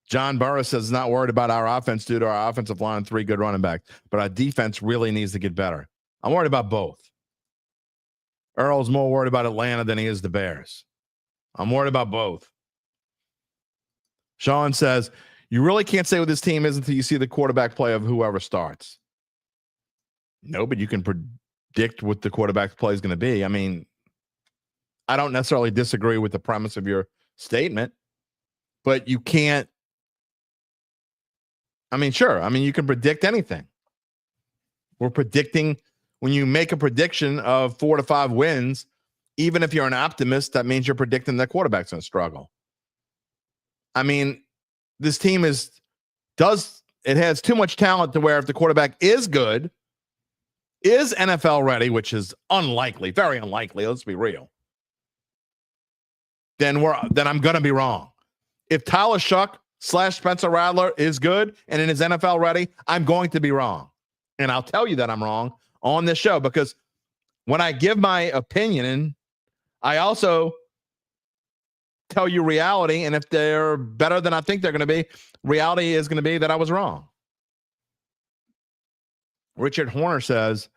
John Burris says not worried about our offense due to our offensive line, 3 good running backs. But our defense really needs to get better. I'm worried about both. Earl's more worried about Atlanta than he is the Bears. I'm worried about both. Sean says, you really can't say what this team is until you see the quarterback play of whoever starts. No, but you can predict what the quarterback's play is going to be. I mean, I don't necessarily disagree with the premise of your statement, but you can't. I mean, sure. I mean, you can predict anything. We're predicting. When you make a prediction of 4 to 5 wins, even if you're an optimist, that means you're predicting that quarterback's going to struggle. I mean, this team has too much talent to where if the quarterback is good, is NFL ready, which is unlikely, very unlikely. Let's be real. Then I'm going to be wrong. If Tyler Shough / Spencer Rattler is good and it is NFL ready, I'm going to be wrong. And I'll tell you that I'm wrong on this show, because when I give my opinion, I also tell you reality. And if they're better than I think they're going to be, reality is going to be that I was wrong. Richard Horner says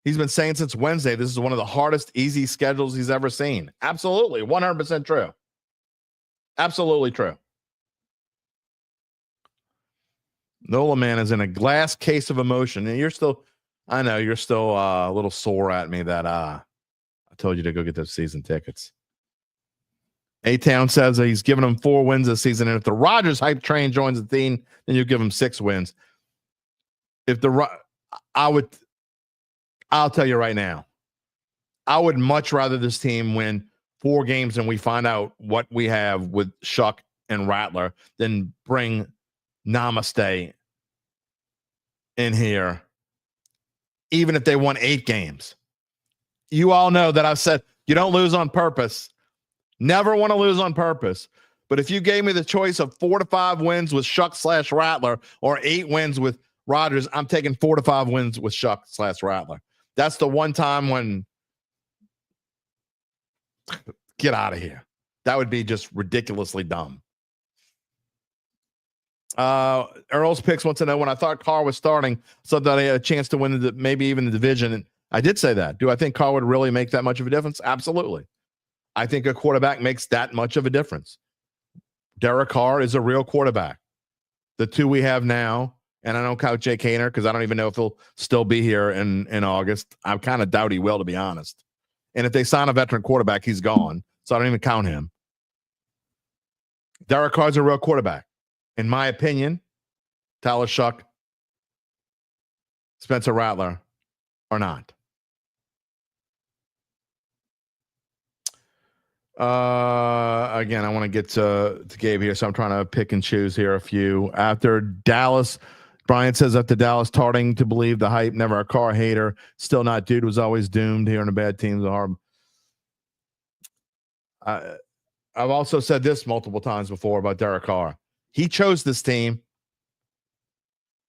he's been saying since Wednesday, this is one of the hardest, easy schedules he's ever seen. Absolutely. 100% true. Absolutely true. Nola Man is in a glass case of emotion. And I know you're still a little sore at me that I told you to go get those season tickets. A-Town says that he's given them 4 wins this season. And if the Rodgers hype train joins the team, then you give them 6 wins. I'll tell you right now, I would much rather this team win 4 games and we find out what we have with Shough and Rattler than bring Namaste in here, even if they won 8 games. You all know that I've said you don't lose on purpose. Never want to lose on purpose. But if you gave me the choice of 4 to 5 wins with Shough / Rattler or 8 wins with Rodgers, I'm taking 4 to 5 wins with Shough / Rattler. That's the one time when get out of here. That would be just ridiculously dumb. Earl's Picks wants to know, when I thought Carr was starting, so that I had a chance to win maybe even the division. And I did say that. Do I think Carr would really make that much of a difference? Absolutely. I think a quarterback makes that much of a difference. Derek Carr is a real quarterback. The 2 we have now, and I don't count Jake Haener because I don't even know if he'll still be here in August. I kind of doubt he will, to be honest. And if they sign a veteran quarterback, he's gone. So I don't even count him. Derek Carr's a real quarterback. In my opinion, Tyler Shough, Spencer Rattler are not. Again, I want to get to Gabe here, so I'm trying to pick and choose here a few. After Dallas, Brian says after Dallas, starting to believe the hype, never a Carr hater, still not dude, was always doomed here in a bad teams. I've also said this multiple times before about Derek Carr. He chose this team.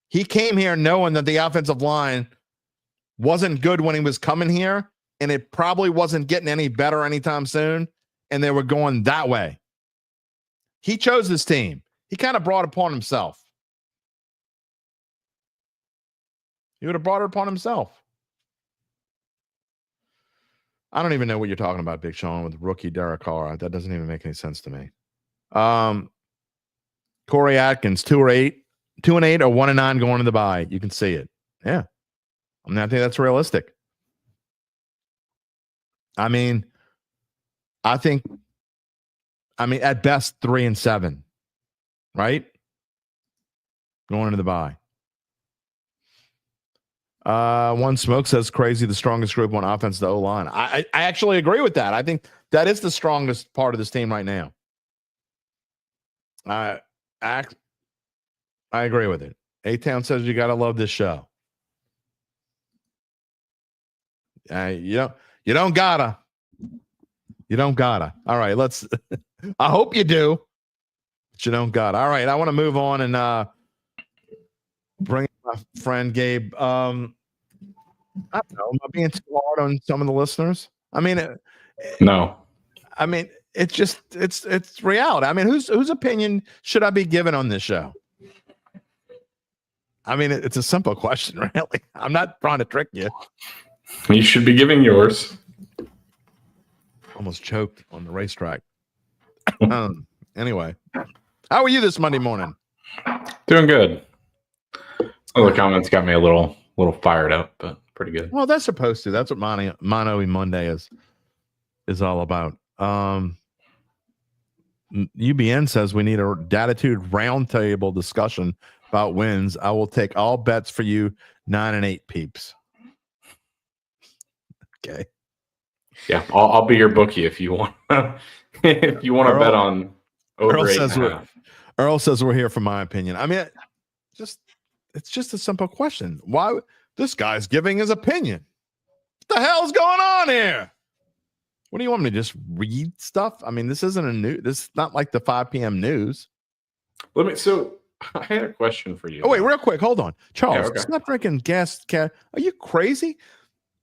He came here knowing that the offensive line wasn't good when he was coming here, and it probably wasn't getting any better anytime soon, and they were going that way. He chose this team. He kind of brought it upon himself. He would have brought it upon himself. I don't even know what you're talking about, Big Sean, with rookie Derek Carr. That doesn't even make any sense to me. Corey Atkins, 2-8 or 1-9 going to the bye. You can see it. Yeah. I think that's realistic. I mean, I think I mean, at best 3-7, right? Going into the bye. One Smoke says crazy. The strongest group on offense, the O-line. I actually agree with that. I think that is the strongest part of this team right now. I agree with it. A-Town says you got to love this show. You don't gotta. You don't gotta. All right, let's. I hope you do, but you don't gotta. All right, I want to move on and bring my friend Gabe. I don't know. Am I being too hard on some of the listeners? I mean, no. I mean, it's just it's reality. I mean, whose opinion should I be given on this show? I mean, it's a simple question, really. I'm not trying to trick you. You should be giving yours. Almost choked on the racetrack. Anyway, how are you this Monday morning? Doing good. Some of the comments got me a little fired up, but pretty good. Well, that's supposed to. That's what Mano E Monday is all about. UBN says we need a Dattitude roundtable discussion about wins. I will take all bets for you, 9-8 peeps. Okay. Yeah, I'll be your bookie if you want. If you want to bet on over Earl 8.5. Earl says we're here for my opinion. I mean, it's just a simple question. Why this guy's giving his opinion? What the hell's going on here? What do you want me to just read stuff? I mean, this isn't this is not like the 5 p.m. news. So I had a question for you. Oh, wait, real quick. Hold on. Charles, Yeah, okay. stop drinking gas. Are you crazy?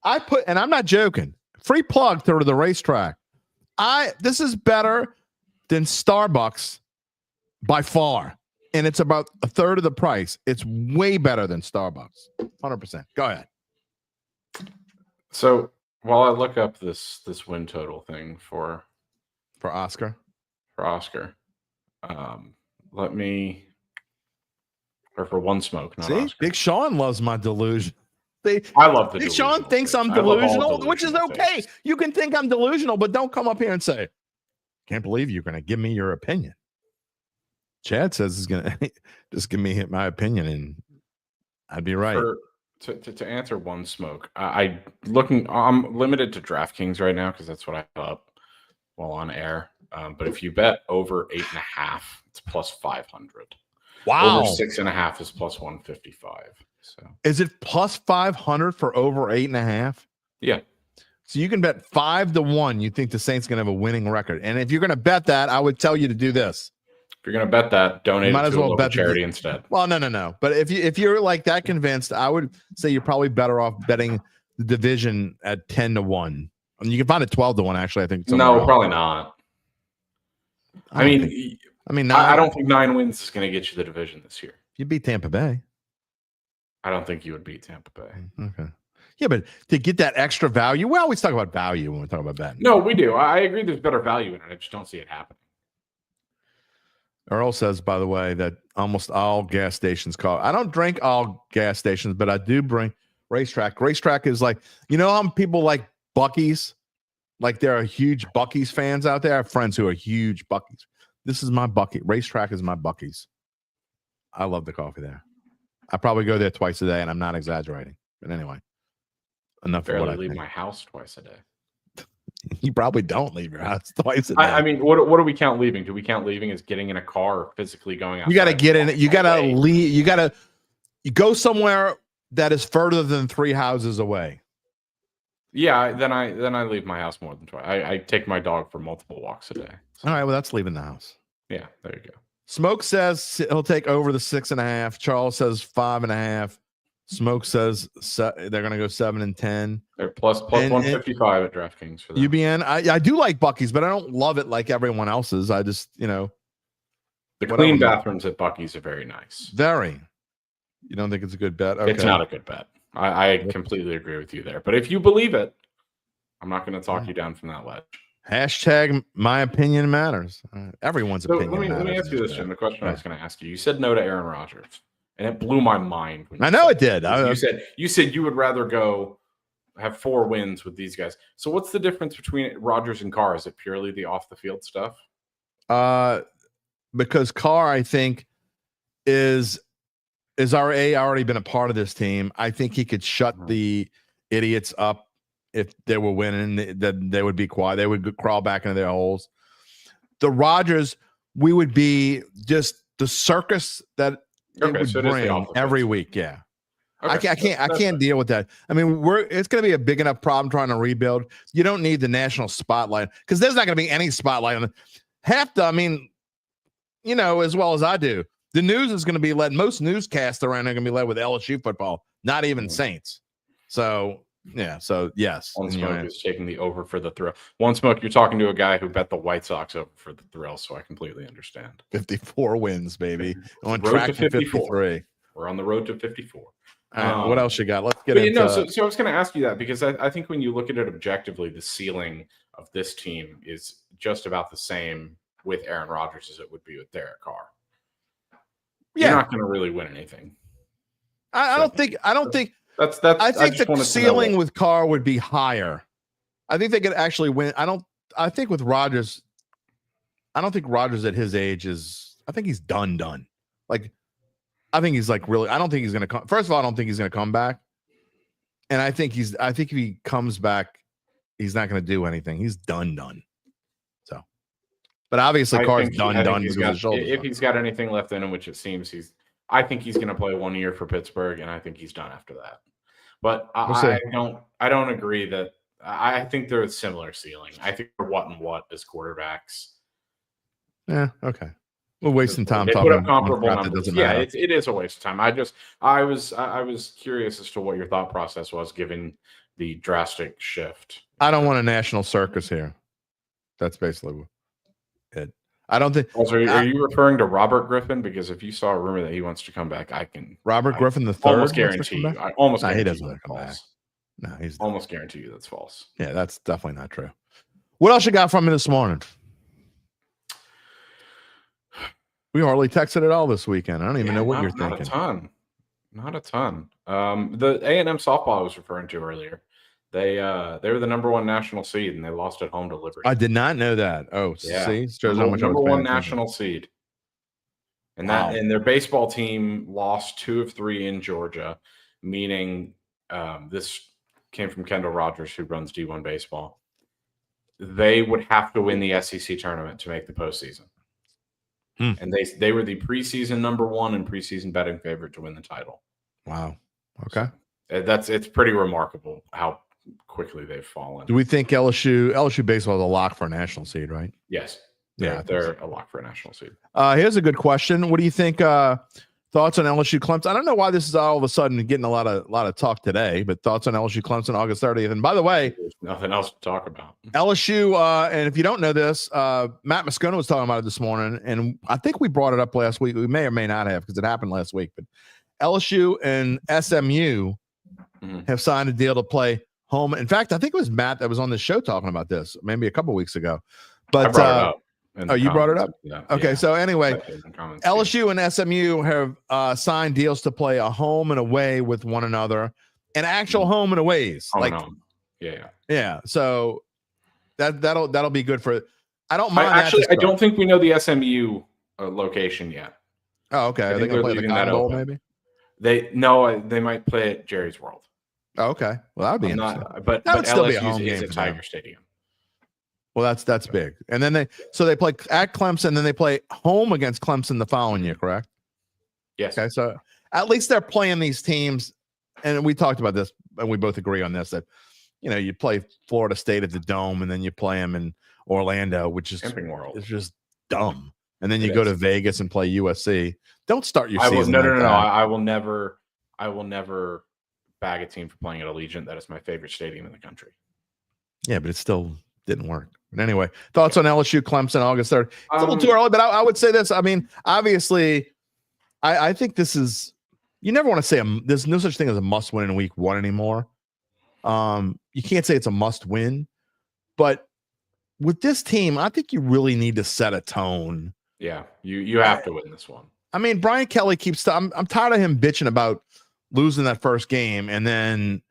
And I'm not joking. Free plug through the racetrack. This is better than Starbucks by far. And it's about a third of the price. It's way better than Starbucks. 100%. Go ahead. So while I look up this win total thing for Oscar. Let me, or for One Smoke, not See, Oscar. Big Sean loves my delusion. I love the Big Sean delusional thinks things. I'm I love all delusional, which is delusional okay. things. You can think I'm delusional, but don't come up here and say, can't believe you're going to give me your opinion. Chad says he's going to just give me my opinion, and I'd be right. To answer One Smoke, I'm limited to DraftKings right now because that's what I have up while on air. But if you bet over 8.5, it's plus 500. Wow. Over 6.5 is plus 155. So is it plus 500 for over 8.5? Yeah. So you can bet 5-1. You think the Saints going to have a winning record, and if you're going to bet that, I would tell you to do this. If you're going to bet that, donate Might it as to a well local bet charity instead. Well, no. But if you're like that convinced, I would say you're probably better off betting the division at 10-1. And you can find it 12-1. Actually, I think. No, probably not. I don't think 9 wins is going to get you the division this year. You beat Tampa Bay. I don't think you would beat Tampa Bay. Okay. Yeah, but to get that extra value, we always talk about value when we talk about betting. No, we do. I agree there's better value in it. I just don't see it happening. Earl says, by the way, that almost all gas stations call. I don't drink all gas stations, but I do bring racetrack. Racetrack is like, you know how people like Buc-ee's? Like there are huge Buc-ee's fans out there. I have friends who are huge Buc-ee's. This is my Buc-ee. Racetrack is my Buc-ee's. I love the coffee there. I probably go there twice a day, and I'm not exaggerating. But anyway, enough of what I leave think. my house twice a day. You probably don't leave your house twice a day. I mean, what do we count leaving? Do we count leaving as getting in a car or physically going out? You got to get in it. You got to leave. You go somewhere that is further than 3 houses away. Yeah, then I leave my house more than twice. I take my dog for multiple walks a day. All right, well, that's leaving the house. Yeah, there you go. Smoke says he'll take over the 6.5. Charles says 5.5. Smoke says they're going to go 7 and 10. They're plus 155 at DraftKings for that. UBN. I do like Buc-ee's, but I don't love it like everyone else's. I just, the clean bathrooms at Buc-ee's are very nice. Very. You don't think it's a good bet? Okay. It's not a good bet. I completely agree with you there. But if you believe it, I'm not going to talk you down from that ledge. Hashtag my opinion matters. Everyone's opinion matters. Let me ask you this, Jim. The question I was going to ask you. You said no to Aaron Rodgers, and it blew my mind. I know it did. You said you would rather go have 4 wins with these guys. So what's the difference between Rodgers and Carr? Is it purely the off the field stuff? Because Carr, I think, is already been a part of this team. I think he could shut the idiots up if they were winning. Then they would be quiet. They would crawl back into their holes. The Rodgers, we would be just the circus that it would bring every week. Yeah. Okay. I can't deal with that. I mean, it's going to be a big enough problem trying to rebuild. You don't need the national spotlight because there's not going to be any spotlight on it. I mean, as well as I do, the news is going to be led. Most newscasts around are going to be led with LSU football, not even Saints. So, yeah. So, yes. One Smoke is taking the over for the thrill. One Smoke, you're talking to a guy who bet the White Sox over for the thrill, so I completely understand. 54 wins, baby. On track to 53. We're on the road to 54. All right, what else you got? Let's get into So I was going to ask you that because I think when you look at it objectively, the ceiling of this team is just about the same with Aaron Rodgers as it would be with Derek Carr. You're not going to really win anything. I don't think that's I think the ceiling with Carr would be higher. I think they could actually win. I think with Rodgers, I don't think Rodgers at his age I think he's done. Like, I think he's like really, I don't think he's going to come. First of all, I don't think he's going to come back. And I think if he comes back, he's not going to do anything. He's done. So, but obviously Carr's done. If he's got anything left in him, which it seems I think he's going to play 1 year for Pittsburgh, and I think he's done after that. But I don't agree that. I think they're a similar ceiling. I think they're what as quarterbacks. Yeah. Okay. We're wasting time talking about comparable numbers. Yeah, it is a waste of time. I was curious as to what your thought process was given the drastic shift. I don't want a national circus here. That's basically it. I don't think. Also, are you referring to Robert Griffin? Because if you saw a rumor that he wants to come back, Robert Griffin the third. Almost guarantee you. I almost guarantee he doesn't want to come back. No, he's almost guarantee you that's false. Yeah, that's definitely not true. What else you got from me this morning? We hardly texted at all this weekend. I don't even know what you're thinking. Not a ton. The A&M softball I was referring to earlier. They were the number 1 national seed and they lost at home to Liberty. I did not know that. Oh, yeah. See, shows how much number 1 national seed. And and their baseball team lost 2 of 3 in Georgia, meaning this came from Kendall Rogers, who runs D1 baseball. They would have to win the SEC tournament to make the postseason. And they were the preseason number 1 and preseason betting favorite to win the title. Wow. Okay. So it's pretty remarkable how quickly they've fallen. Do we think LSU baseball is a lock for a national seed, right? Yes. Yeah, they're a lock for a national seed. Here's a good question. What do you think? Thoughts on LSU Clemson? I don't know why this is all of a sudden getting a lot of talk today, but thoughts on LSU Clemson August 30th. And by the way, there's nothing else to talk about. LSU, and if you don't know this, Matt Moscona was talking about it this morning, and I think we brought it up last week. We may or may not have because it happened last week. But LSU and SMU have signed a deal to play home. In fact, I think it was Matt that was on the show talking about this maybe a couple weeks ago. But I brought it up. You brought it up? Yeah. Okay. So anyway, LSU and SMU have signed deals to play a home and away with one another, and actual home and aways. Yeah. So that'll be good for. I don't mind. I don't think we know the SMU location yet. Oh, okay. Are they going to play the Cotton Bowl? Maybe they might play at Jerry's World. Oh, okay. Well, that'd be interesting. But still be a LSU home is game at Tiger Stadium. Well, that's big. And then they play at Clemson, then they play home against Clemson the following year, correct? Yes. Okay, so at least they're playing these teams, and we talked about this, and we both agree on this, that you play Florida State at the Dome, and then you play them in Orlando, which is it's just dumb. And then you go to Vegas and play USC. Don't start your season. No. I will never bag a team for playing at Allegiant. That is my favorite stadium in the country. Yeah, but it still didn't work. But anyway, thoughts on LSU Clemson August 3rd. It's a little too early, but I would say this. I mean, obviously, I think this is, you never want to say there's no such thing as a must win in week 1 anymore. You can't say it's a must win, but with this team, I think you really need to set a tone. Yeah, you have to win this one. I mean, Brian Kelly keeps. I'm tired of him bitching about losing that first game, and then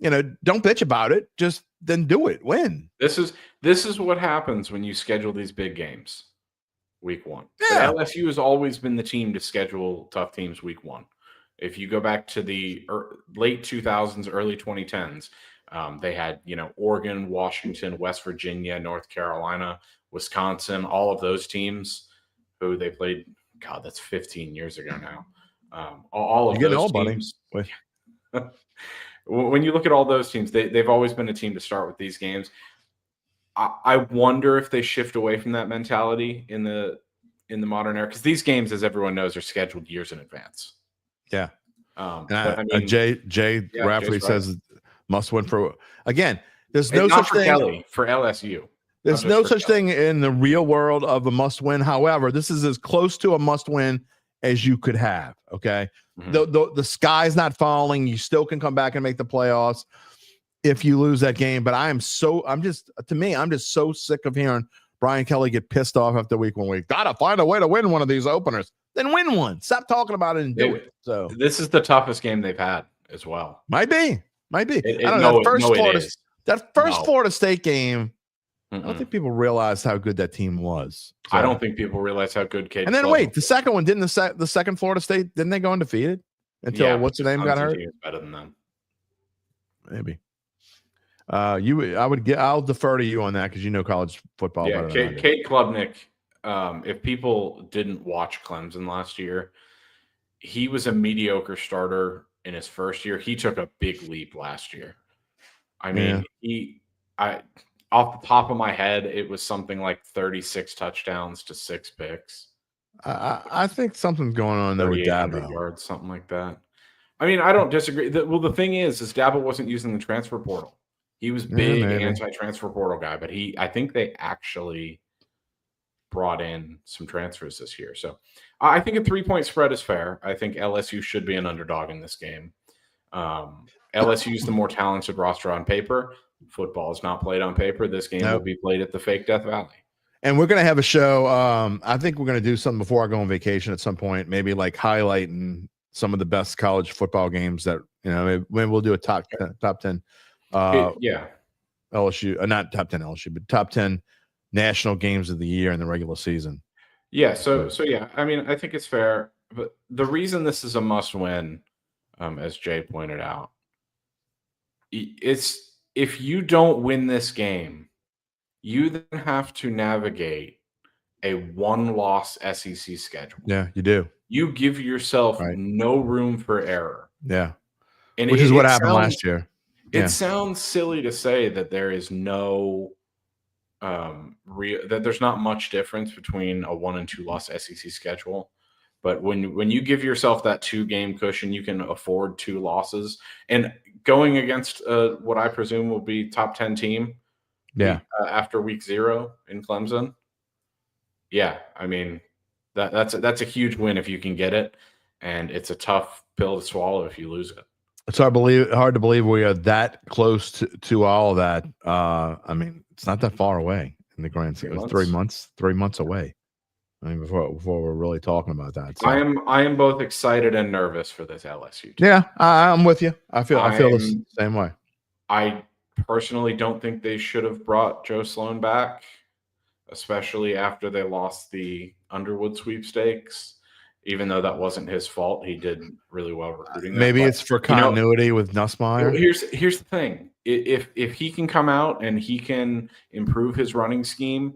don't bitch about it. Just then do it. Win. This is what happens when you schedule these big games. week 1. Yeah. But LSU has always been the team to schedule tough teams week 1. If you go back to the late 2000s, early 2010s, they had, Oregon, Washington, West Virginia, North Carolina, Wisconsin, all of those teams who they played. God, that's 15 years ago now. All of You're getting those old, buddy. teams. When you look at all those teams, they've always been a team to start with these games. I wonder if they shift away from that mentality in the modern era, because these games, as everyone knows, are scheduled years in advance. Yeah. But I mean, Jay Rafferty says must win for again. There's no not such for thing. Kelly, for LSU. There's no such thing in the real world of a must win. However, this is as close to a must win as you could have. Okay. Mm-hmm. The sky's not falling. You still can come back and make the playoffs if you lose that game. But I'm just so sick of hearing Brian Kelly get pissed off after week 1 week. Gotta find a way to win one of these openers. Then win one. Stop talking about it and do it. So this is the toughest game they've had as well. Might be. I don't know. That first Florida State game. Mm-mm. I don't think people realized how good that team was. So. I don't think people realize how good Cade. And then wait, the second one didn't the second Florida State, didn't they go undefeated until what's the name got hurt? Better than them. Maybe. I'll defer to you on that because you know college football better than I do. Cade Klubnik. If people didn't watch Clemson last year, he was a mediocre starter in his first year. He took a big leap last year. I mean, off the top of my head, it was something like 36 touchdowns to 6 picks. I think something's going on there with Dabo. Yards, something like that. I mean, I don't disagree. The thing is Dabo wasn't using the transfer portal. He was big anti-transfer portal guy, but I think they actually brought in some transfers this year. So I think a 3-point spread is fair. I think LSU should be an underdog in this game. LSU is the more talented roster on paper. Football is not played on paper. This game will be played at the fake Death Valley. And we're going to have a show. I think we're going to do something before I go on vacation at some point, maybe like highlighting some of the best college football games that, maybe we'll do a top 10. LSU, not top 10 LSU, but top 10 national games of the year in the regular season. Yeah. So yeah, I mean, I think it's fair, but the reason this is a must win, as Jay pointed out, it's if you don't win this game, you then have to navigate a 1-loss SEC schedule. Yeah, you do. You give yourself no room for error. Yeah. And which is what happened last year. It sounds silly to say that there is no that there's not much difference between a 1 and 2 loss SEC schedule. But when you give yourself that 2-game cushion, you can afford 2 losses. And going against what I presume will be top 10 team after week 0 in Clemson. Yeah, I mean, that's a huge win if you can get it. And it's a tough pill to swallow if you lose it. It's hard to believe we are that close to all of that. I mean, it's not that far away in the grand scheme. It's 3 months away. I mean, before we're really talking about that. So. I am both excited and nervous for this LSU team. Yeah, I'm with you. I feel the same way. I personally don't think they should have brought Joe Sloan back, especially after they lost the Underwood sweepstakes. Even though that wasn't his fault, he did really well recruiting. Maybe it's for continuity with Nussmeier. Here's the thing: if he can come out and he can improve his running scheme,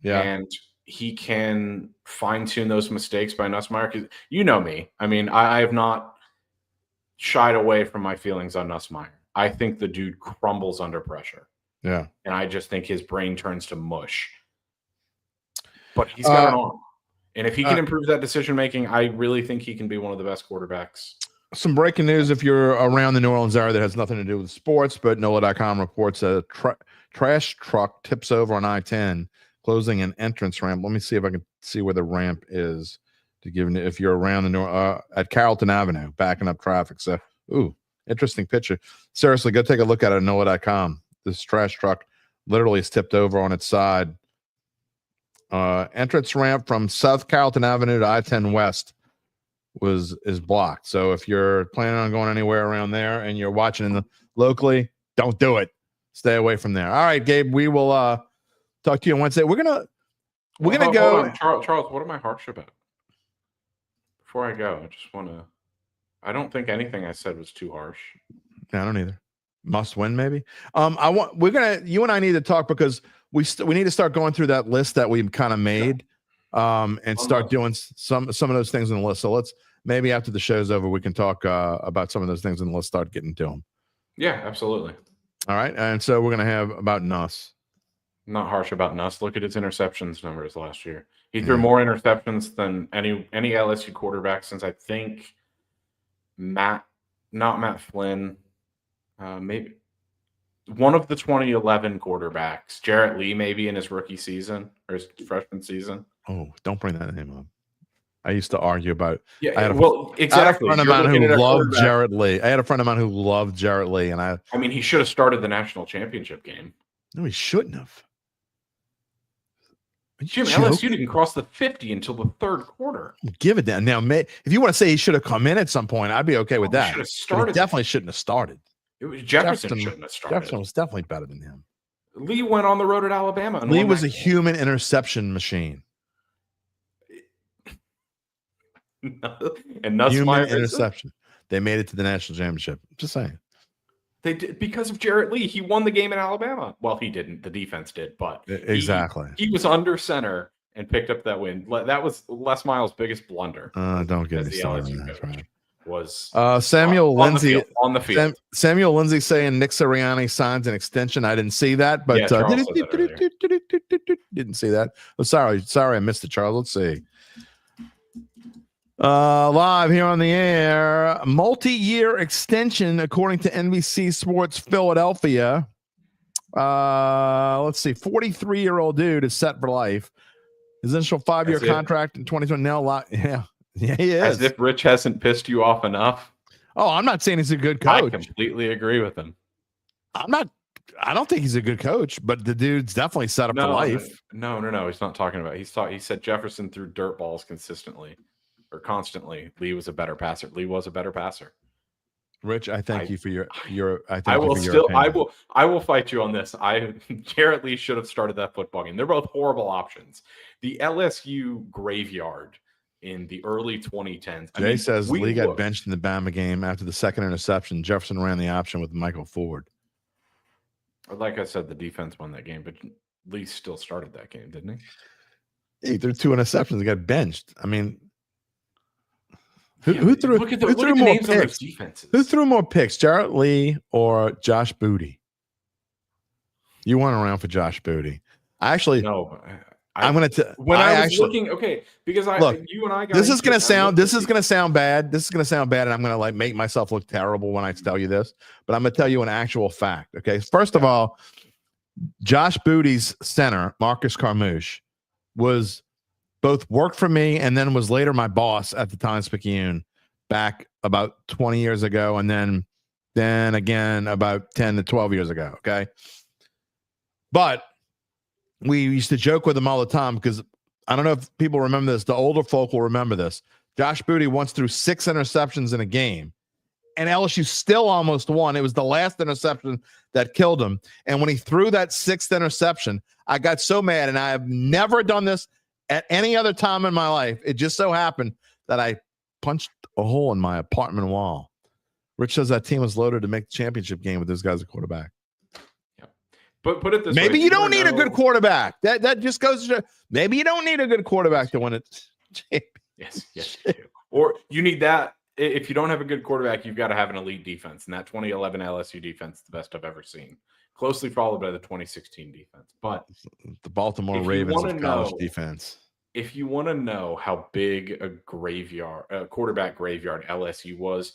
and he can fine-tune those mistakes by Nussmeier, because you know me. I mean, I have not shied away from my feelings on Nussmeier. I think the dude crumbles under pressure. Yeah. And I just think his brain turns to mush. But he's got an arm. And if he can improve that decision-making, I really think he can be one of the best quarterbacks. Some breaking news if you're around the New Orleans area that has nothing to do with sports, but NOLA.com reports a trash truck tips over on I-10, closing an entrance ramp. Let me see if I can see where the ramp is to give if you're around the at Carrollton Avenue, backing up traffic. So, interesting picture. Seriously, go take a look at it at NOLA.com. This trash truck literally is tipped over on its side. Entrance ramp from South Carrollton Avenue to I-10 West is blocked. So if you're planning on going anywhere around there and you're watching locally, don't do it. Stay away from there. All right, Gabe, we will talk to you on Wednesday. We're going to Hold go. on. Charles, what am I harsh about? Before I go, I just want to. I don't think anything I said was too harsh. I don't either. Must win, maybe. You and I need to talk because we need to start going through that list that we've kind of made, and start doing some of those things in the list. So let's maybe after the show's over, we can talk about some of those things and let's start getting to them. Yeah, absolutely. All right, and so we're gonna have about Nuss. Not harsh about Nuss. Look at his interceptions numbers last year. He threw more interceptions than any LSU quarterback since I think not Matt Flynn, maybe one of the 2011 quarterbacks, Jarrett Lee, maybe in his rookie season or his freshman season. Oh, don't bring that name up. I used to argue about. Yeah, exactly. I had a friend of mine who loved Jarrett Lee. And I mean, he should have started the national championship game. No, he shouldn't have. Jim, LSU didn't cross the 50 until the third quarter. Give it down. Now, if you want to say he should have come in at some point, I'd be okay with that. He definitely shouldn't have started. Jefferson shouldn't have started. Jefferson was definitely better than him. Lee went on the road at Alabama. And Lee was a human interception machine. And Nuss human interception. They made it to the national championship. Just saying. They did because of Jarrett Lee. He won the game in Alabama. Well, he didn't. The defense did, but exactly. He was under center and picked up that win. That was Les Miles' biggest blunder. Don't get me started. That's right. Was Samuel Lindsay on the field. Samuel Lindsay saying Nick Sirianni signs an extension. I didn't see that, but didn't see that. Oh, sorry, I missed it, Charles. Let's see. Live here on the air, multi-year extension according to NBC Sports Philadelphia. Let's see, 43-year-old dude is set for life. His initial 5-year contract in 2020. Now, yeah, he is. As if Rich hasn't pissed you off enough. Oh, I'm not saying he's a good coach. I completely agree with him. I don't think he's a good coach, but the dude's definitely set up for life. No. He's not talking about. He said Jefferson threw dirt balls consistently. Or constantly, Lee was a better passer. Rich, I thank you for your. I will fight you on this. Jarrett Lee should have started that football game. They're both horrible options. The LSU graveyard in the early 2010s. Jay says Lee got benched in the Bama game after the second interception. Jefferson ran the option with Michael Ford. Like I said, the defense won that game, but Lee still started that game, didn't he? He threw 2 interceptions. He got benched. I mean. Who threw more picks? Who threw more picks, Jarrett Lee or Josh Booty? You went around for Josh Booty. I'm going to. When I was looking, because you and I got. This is going to sound bad. And I'm going to make myself look terrible when I tell you this. But I'm going to tell you an actual fact. Okay, first of all, Josh Booty's center, Marcus Carmouche, both worked for me and then was later my boss at the Times-Picayune back about 20 years ago. And then again, about 10 to 12 years ago. Okay. But we used to joke with him all the time because I don't know if people remember this. The older folk will remember this. Josh Booty once threw 6 interceptions in a game and LSU still almost won. It was the last interception that killed him. And when he threw that 6th interception, I got so mad, and I have never done this at any other time in my life. It just so happened that I punched a hole in my apartment wall. Rich says that team was loaded to make the championship game with this guy as a quarterback. Yeah. But put it this way. Maybe you don't need a good quarterback. That just goes to maybe you don't need a good quarterback to win it. Yes, you do. Or you need that. If you don't have a good quarterback, you've got to have an elite defense. And that 2011 LSU defense is the best I've ever seen. Closely followed by the 2016 defense. But the Baltimore Ravens of college defense. If you want to know how big a quarterback graveyard LSU was,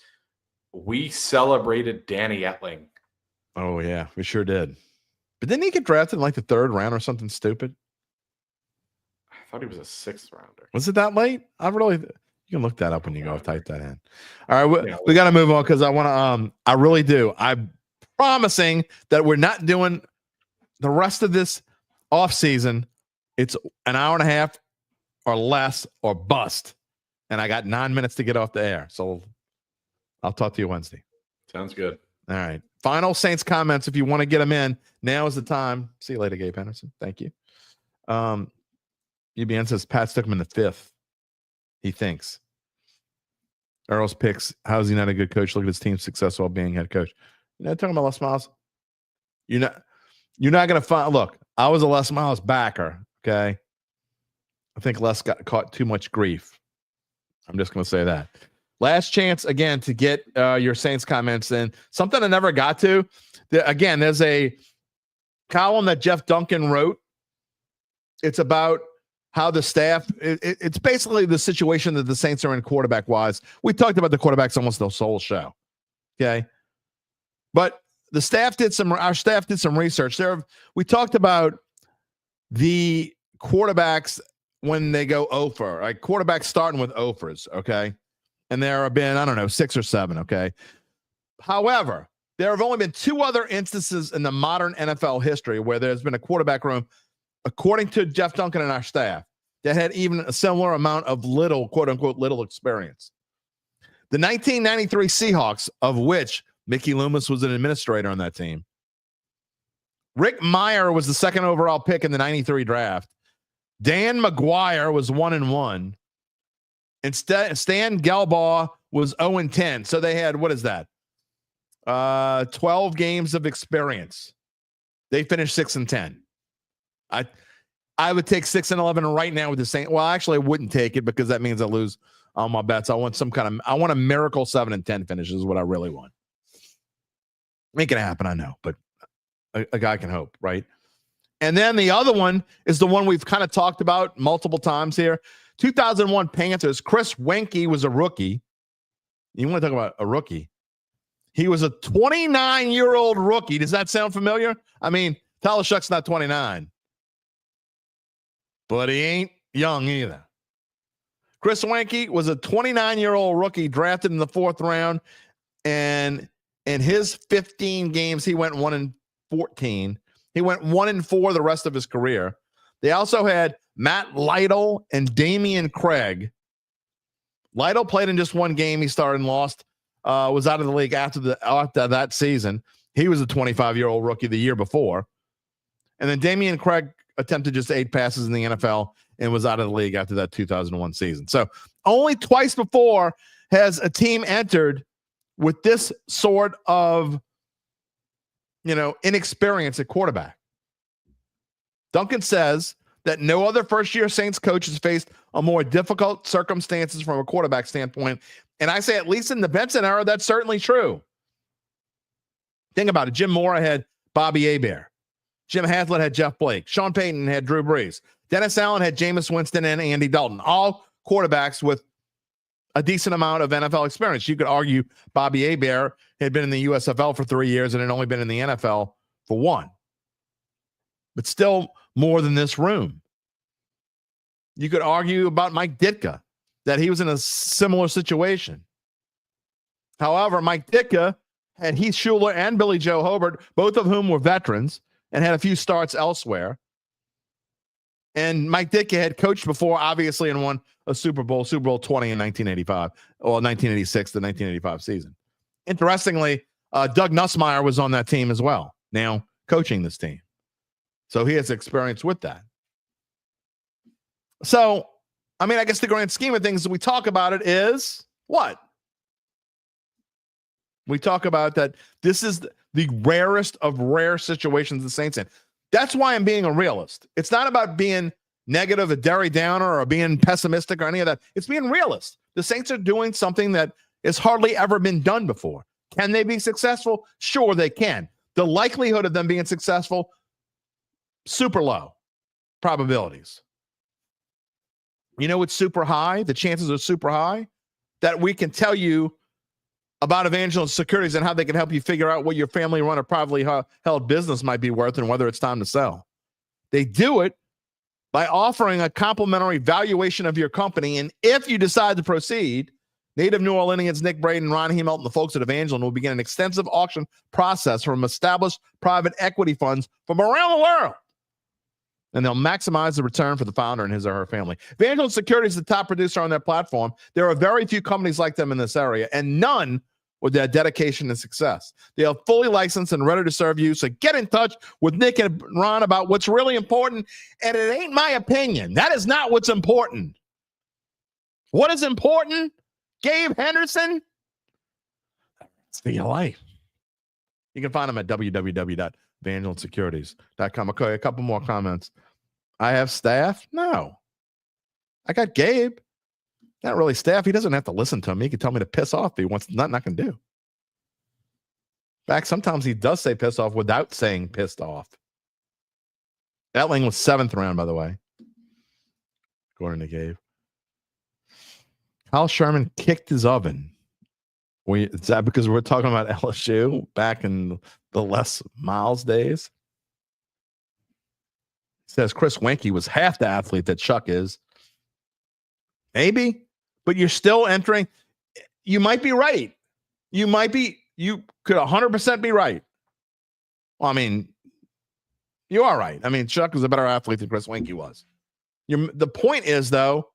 we celebrated Danny Etling. Oh, yeah, we sure did. But didn't he get drafted in like the 3rd round or something stupid? I thought he was a 6th rounder. Was it that late? You can look that up when you go type that in. All right, we got to move on because I want to. I really do. I'm promising that we're not doing the rest of this off season. It's an hour and a half or less or bust, and I got 9 minutes to get off the air. So I'll talk to you Wednesday. Sounds good. All right. Final Saints comments. If you want to get them in, now is the time. See you later, Gabe Henderson. Thank you. UBN says Pat took him in the 5th. He thinks. Earl's picks. How is he not a good coach? Look at his team's success while being head coach. You're not talking about Les Miles. You're not going to find. Look, I was a Les Miles backer. Okay. I think Les got caught too much grief. I'm just going to say that. Last chance again to get your Saints comments in. Something I never got to. Again, there's a column that Jeff Duncan wrote. It's about how the staff, it's basically the situation that the Saints are in quarterback-wise. We talked about the quarterbacks almost the whole show. Okay. But our staff did some research. We talked about the quarterbacks when they go over, like quarterbacks starting with offers, okay? And there have been, I don't know, 6 or 7, okay? However, there have only been 2 other instances in the modern NFL history where there's been a quarterback room, according to Jeff Duncan and our staff, that had even a similar amount of little, quote-unquote, little experience. The 1993 Seahawks, of which Mickey Loomis was an administrator on that team. Rick Meyer was the 2nd overall pick in the 93 draft. Dan McGuire was 1-1. And Stan Gelbaugh was 0-10. So they had, what is that? 12 games of experience. They finished 6-10. I would take 6-11 right now with the Saints. Well, actually, I wouldn't take it because that means I lose all my bets. I want a miracle 7-10 finish is what I really want. Make it happen, I know, but a guy can hope, right? And then the other one is the one we've kind of talked about multiple times here. 2001 Panthers. Chris Wenke was a rookie. You want to talk about a rookie? He was a 29-year-old rookie. Does that sound familiar? I mean, Tyler Shough's not 29. But he ain't young either. Chris Wenke was a 29-year-old rookie drafted in the 4th round. And in his 15 games, he went 1-14. He went 1-4 the rest of his career. They also had Matt Lytle and Damian Craig. Lytle played in just 1 game. He started and lost. Was out of the league after that season. He was a 25-year-old rookie the year before. And then Damian Craig attempted just 8 passes in the NFL and was out of the league after that 2001 season. So only twice before has a team entered with this sort of, inexperience at quarterback. Duncan says that no other first-year Saints coach has faced a more difficult circumstances from a quarterback standpoint. And I say, at least in the Benson era, that's certainly true. Think about it. Jim Mora had Bobby Hebert. Jim Haslett had Jeff Blake. Sean Payton had Drew Brees. Dennis Allen had Jameis Winston and Andy Dalton. All quarterbacks with a decent amount of NFL experience. You could argue Bobby Hebert had been in the USFL for 3 years and had only been in the NFL for 1. But still more than this room. You could argue about Mike Ditka, that he was in a similar situation. However, Mike Ditka had Heath Schuler and Billy Joe Hobart, both of whom were veterans and had a few starts elsewhere. And Mike Ditka had coached before, obviously, and won a Super Bowl 20 in 1985, or 1986, the 1985 season. Interestingly, Doug Nussmeier was on that team as well, now coaching this team. So he has experience with that. So, I mean, I guess the grand scheme of things we talk about it is what? We talk about that this is the rarest of rare situations the Saints in. That's why I'm being a realist. It's not about being negative, a Derry downer, or being pessimistic or any of that. It's being realist. The Saints are doing something that has hardly ever been done before. Can they be successful? Sure, they can. The likelihood of them being successful, super low probabilities. You know what's super high? The chances are super high that we can tell you about Evangeline Securities and how they can help you figure out what your family-run or privately held business might be worth and whether it's time to sell. They do it by offering a complimentary valuation of your company, and if you decide to proceed, native New Orleanians Nick Braden, Ron Hemelt, and the folks at Evangeline will begin an extensive auction process from established private equity funds from around the world. And they'll maximize the return for the founder and his or her family. Evangeline Securities is the top producer on their platform. There are very few companies like them in this area, and none with their dedication and success. They are fully licensed and ready to serve you. So get in touch with Nick and Ron about what's really important. And it ain't my opinion. That is not what's important. What is important? Gabe Henderson? It's for your life. You can find them at www.evangelinesecurities.com. Okay, a couple more comments. I have staff? No. I got Gabe. Not really staff. He doesn't have to listen to me. He can tell me to piss off if he wants. Nothing I can do. In fact, sometimes he does say piss off without saying pissed off. Etling was 7th round, by the way, according to Gabe. Kyle Sherman kicked his oven. Is that because we're talking about LSU back in the Les Miles days? Says Chris Wenke was half the athlete that Chuck is. Maybe, but you're still entering. You might be right. You could 100% be right. Well, I mean, you are right. I mean, Chuck was a better athlete than Chris Wenke was. The point is, though,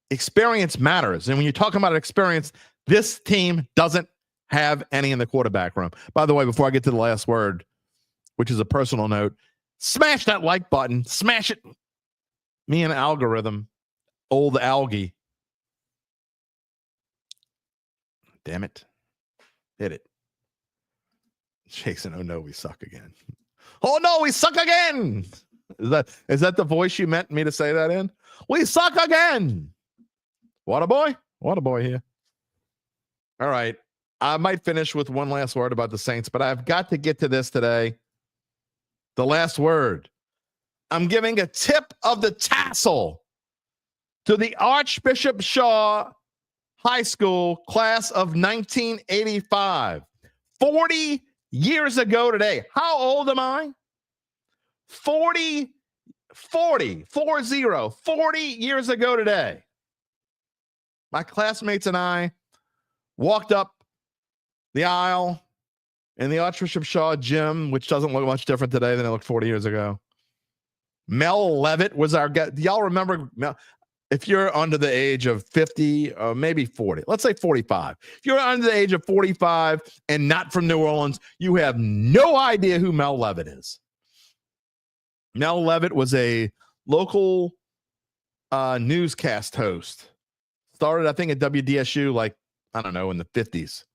experience matters. And when you're talking about experience, this team doesn't have any in the quarterback room. By the way, before I get to the last word, which is a personal note, smash that like button. Smash it. Me and algorithm. Old algae. Damn it. Hit it. Jason, oh no, we suck again. Oh no, we suck again. Is that the voice you meant me to say that in? We suck again. What a boy. What a boy here. All right. I might finish with one last word about the Saints, but I've got to get to this today. The last word. I'm giving a tip of the tassel to the Archbishop Shaw High School class of 1985. 40 years ago today. How old am I? 40 years ago today. My classmates and I walked up the aisle in the Archbishop Shaw gym, which doesn't look much different today than it looked 40 years ago. Mel Levitt was our guy. Do y'all remember Mel? If you're under the age of 50 or maybe 40, let's say 45. If you're under the age of 45 and not from New Orleans, you have no idea who Mel Levitt is. Mel Levitt was a local newscast host. Started, I think, at WDSU, like, I don't know, in the 50s.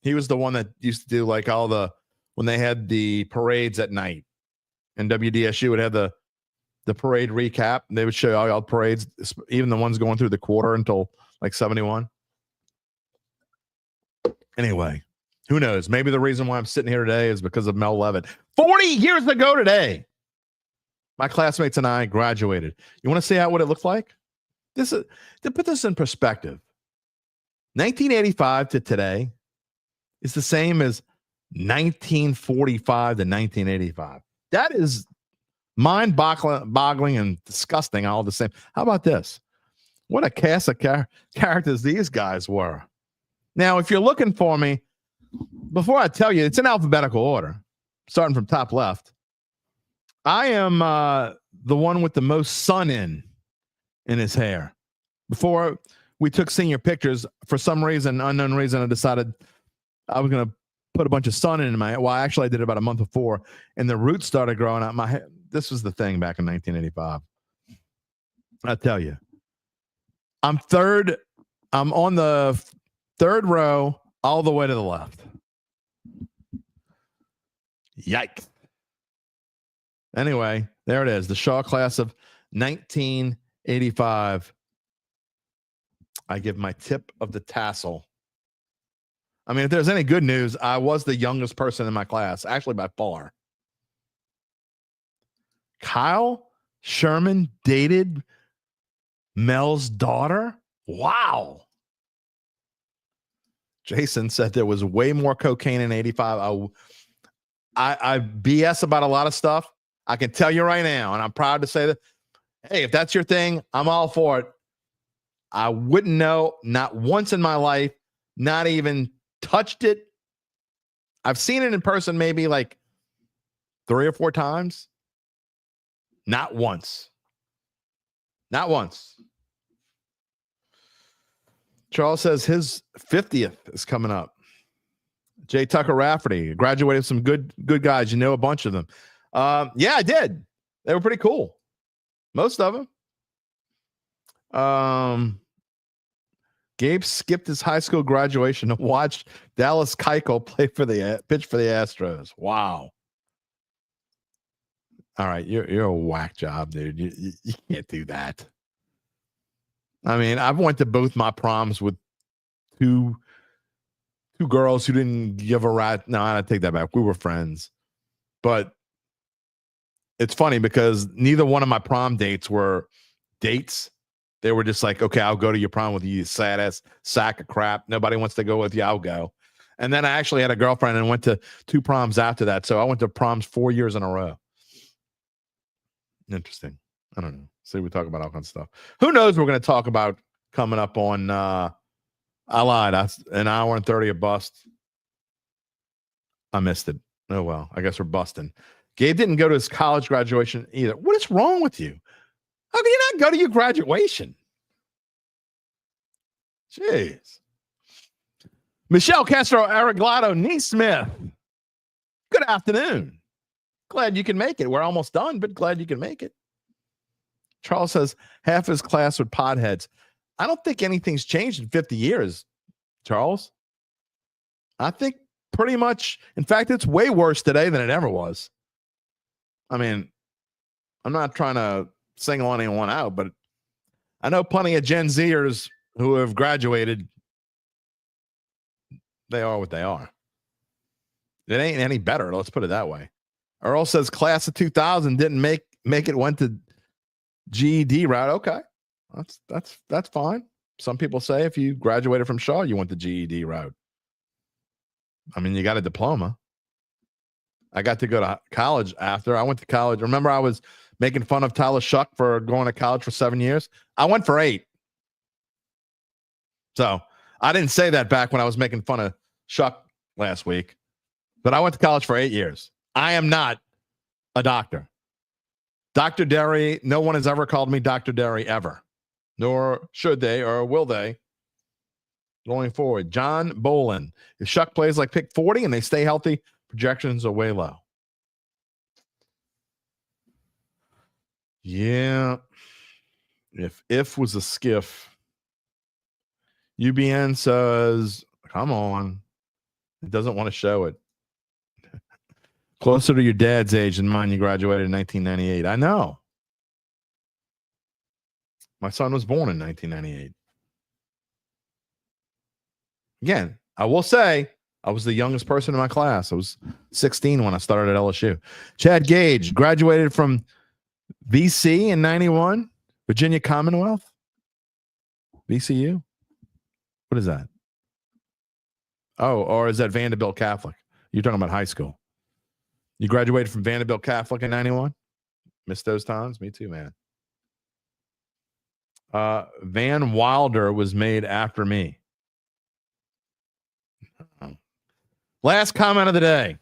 He was the one that used to do like when they had the parades at night. And WDSU would have the parade recap. They would show all parades, even the ones going through the quarter until like 71. Anyway, who knows? Maybe the reason why I'm sitting here today is because of Mel Levitt. 40 years ago today, my classmates and I graduated. You want to see what it looked like? To put this in perspective, 1985 to today is the same as 1945 to 1985. That is mind-boggling and disgusting all the same. How about this? What a cast of characters these guys were. Now, if you're looking for me, before I tell you, it's in alphabetical order, starting from top left. I am the one with the most sun in his hair. Before we took senior pictures, for some reason, unknown reason, I decided I was going to put a bunch of sun in my hair. Well, actually, I did it about a month before, and the roots started growing out my hair. This was the thing back in 1985. I tell you, I'm on the third row all the way to the left. Yikes. Anyway, there it is. The Shaw class of 1985. I give my tip of the tassel. I mean, if there's any good news, I was the youngest person in my class, actually by far. Kyle Sherman dated Mel's daughter? Wow. Jason said there was way more cocaine in 85. I BS about a lot of stuff. I can tell you right now, and I'm proud to say that, hey, if that's your thing, I'm all for it. I wouldn't know, not once in my life, not even touched it. I've seen it in person maybe like 3 or 4 times. Not once. Not once. Charles says his 50th is coming up. Jay Tucker Rafferty graduated with some good guys. You know a bunch of them. Yeah, I did. They were pretty cool. Most of them. Gabe skipped his high school graduation to watch Dallas Keuchel pitch for the Astros. Wow. All right, you're a whack job, dude. You can't do that. I mean, I've went to both my proms with two girls who didn't give a rat. No, I take that back. We were friends. But it's funny because neither one of my prom dates were dates. They were just like, okay, I'll go to your prom with you, you sad ass sack of crap. Nobody wants to go with you. I'll go. And then I actually had a girlfriend and went to 2 proms after that. So I went to proms 4 years in a row. Interesting. I don't know. See, we talk about all kinds of stuff. Who knows what we're going to talk about coming up on I lied. That's an hour and 30 of bust. I missed it. Oh, well, I guess we're busting. Gabe didn't go to his college graduation either. What is wrong with you? How can you not go to your graduation? Jeez. Michelle Castro Arreglado Neesmith. Good afternoon. Glad you can make it. We're almost done, but glad you can make it. Charles says half his class with potheads. I don't think anything's changed in 50 years, Charles. I think pretty much, in fact, it's way worse today than it ever was. I mean, I'm not trying to single anyone out, but I know plenty of Gen Zers who have graduated. They are what they are. It ain't any better. Let's put it that way. Earl says class of 2000 didn't make it, went to GED route. Okay. That's fine. Some people say if you graduated from Shaw, you went the GED route. I mean, you got a diploma. I got to go to college after. I went to college. Remember, I was making fun of Tyler Shough for going to college for 7 years. I went for 8. So I didn't say that back when I was making fun of Shough last week, but I went to college for 8 years. I am not a doctor. Dr. Derry, no one has ever called me Dr. Derry ever, nor should they or will they going forward. John Bolin, if Shough plays like pick 40 and they stay healthy, projections are way low. Yeah. If was a skiff. UBN says, come on. It doesn't want to show it. Closer to your dad's age than mine. You graduated in 1998. I know. My son was born in 1998. Again, I will say I was the youngest person in my class. I was 16 when I started at LSU. Chad Gage graduated from VC in 91, Virginia Commonwealth. VCU? What is that? Oh, or is that Vanderbilt Catholic? You're talking about high school. You graduated from Vanderbilt Catholic in 91? Missed those times? Me too, man. Van Wilder was made after me. Last comment of the day.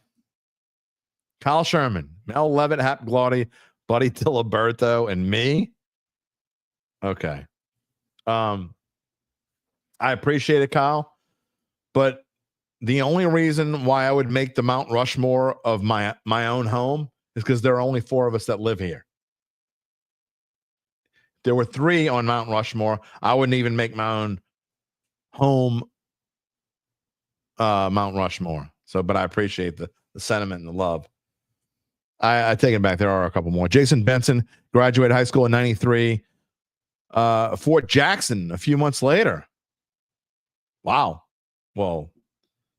Kyle Sherman, Mel Levitt, Hap Glaudy, Buddy Diliberto, and me. Okay. I appreciate it, Kyle. But the only reason why I would make the Mount Rushmore of my own home is because there are only 4 of us that live here. There were 3 on Mount Rushmore. I wouldn't even make my own home Mount Rushmore. So, but I appreciate the sentiment and the love. I take it back. There are a couple more. Jason Benson graduated high school in 93. Fort Jackson a few months later. Wow. Well,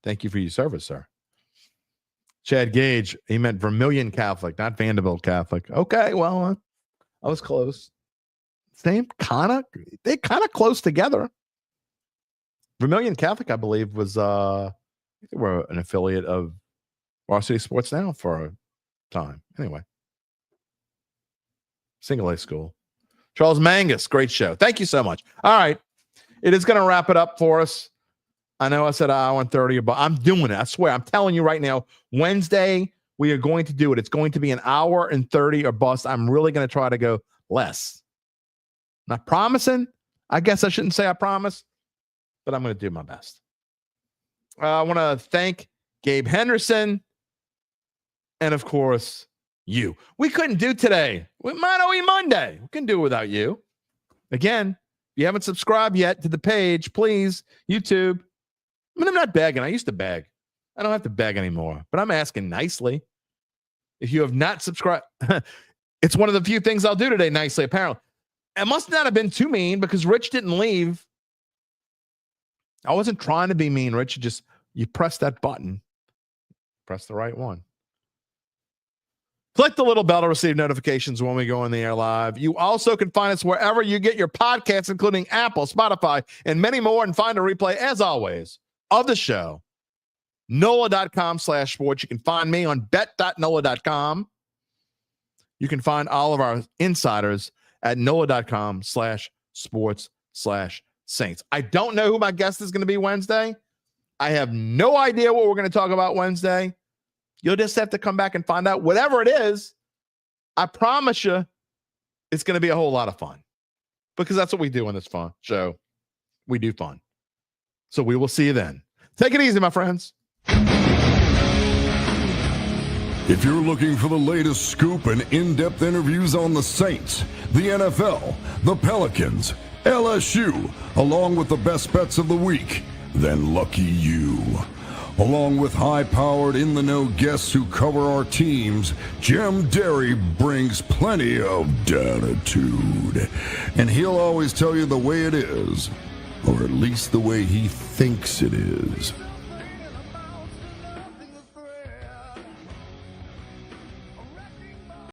thank you for your service, sir. Chad Gage, he meant Vermilion Catholic, not Vanderbilt Catholic. Okay, well, I was close. Same kind of, they're kind of close together. Vermilion Catholic, I believe, was they were an affiliate of Varsity Sports Now for a time. Anyway, single A school. Charles Mangus, great show. Thank you so much. All right, it is going to wrap it up for us. I know I said an hour and 30, but I'm doing it. I swear. I'm telling you right now, Wednesday, we are going to do it. It's going to be an hour and 30 or bust. I'm really going to try to go less. Not promising. I guess I shouldn't say I promise, but I'm going to do my best. I want to thank Gabe Henderson, and of course, you. We couldn't do today with Mano E Monday. We couldn't do it without you. Again, if you haven't subscribed yet to the page, please, YouTube. I mean, I'm not begging. I used to beg. I don't have to beg anymore, but I'm asking nicely. If you have not subscribed, it's one of the few things I'll do today nicely, apparently. It must not have been too mean because Rich didn't leave. I wasn't trying to be mean, Rich. You press that button. Press the right one. Click the little bell to receive notifications when we go on the air live. You also can find us wherever you get your podcasts, including Apple, Spotify, and many more, and find a replay, as always, of the show. NOLA.com/sports. You can find me on bet.NOLA.com. You can find all of our insiders at NOLA.com/sports/Saints. I don't know who my guest is going to be Wednesday. I have no idea what we're going to talk about Wednesday. You'll just have to come back and find out. Whatever it is, I promise you it's going to be a whole lot of fun because that's what we do in this fun show. We do fun. So we will see you then. Take it easy, my friends. If you're looking for the latest scoop and in-depth interviews on the Saints, the NFL, the Pelicans, LSU, along with the best bets of the week, then lucky you. Along with high-powered, in-the-know guests who cover our teams, Jim Derry brings plenty of Dattitude. And he'll always tell you the way it is, or at least the way he thinks it is.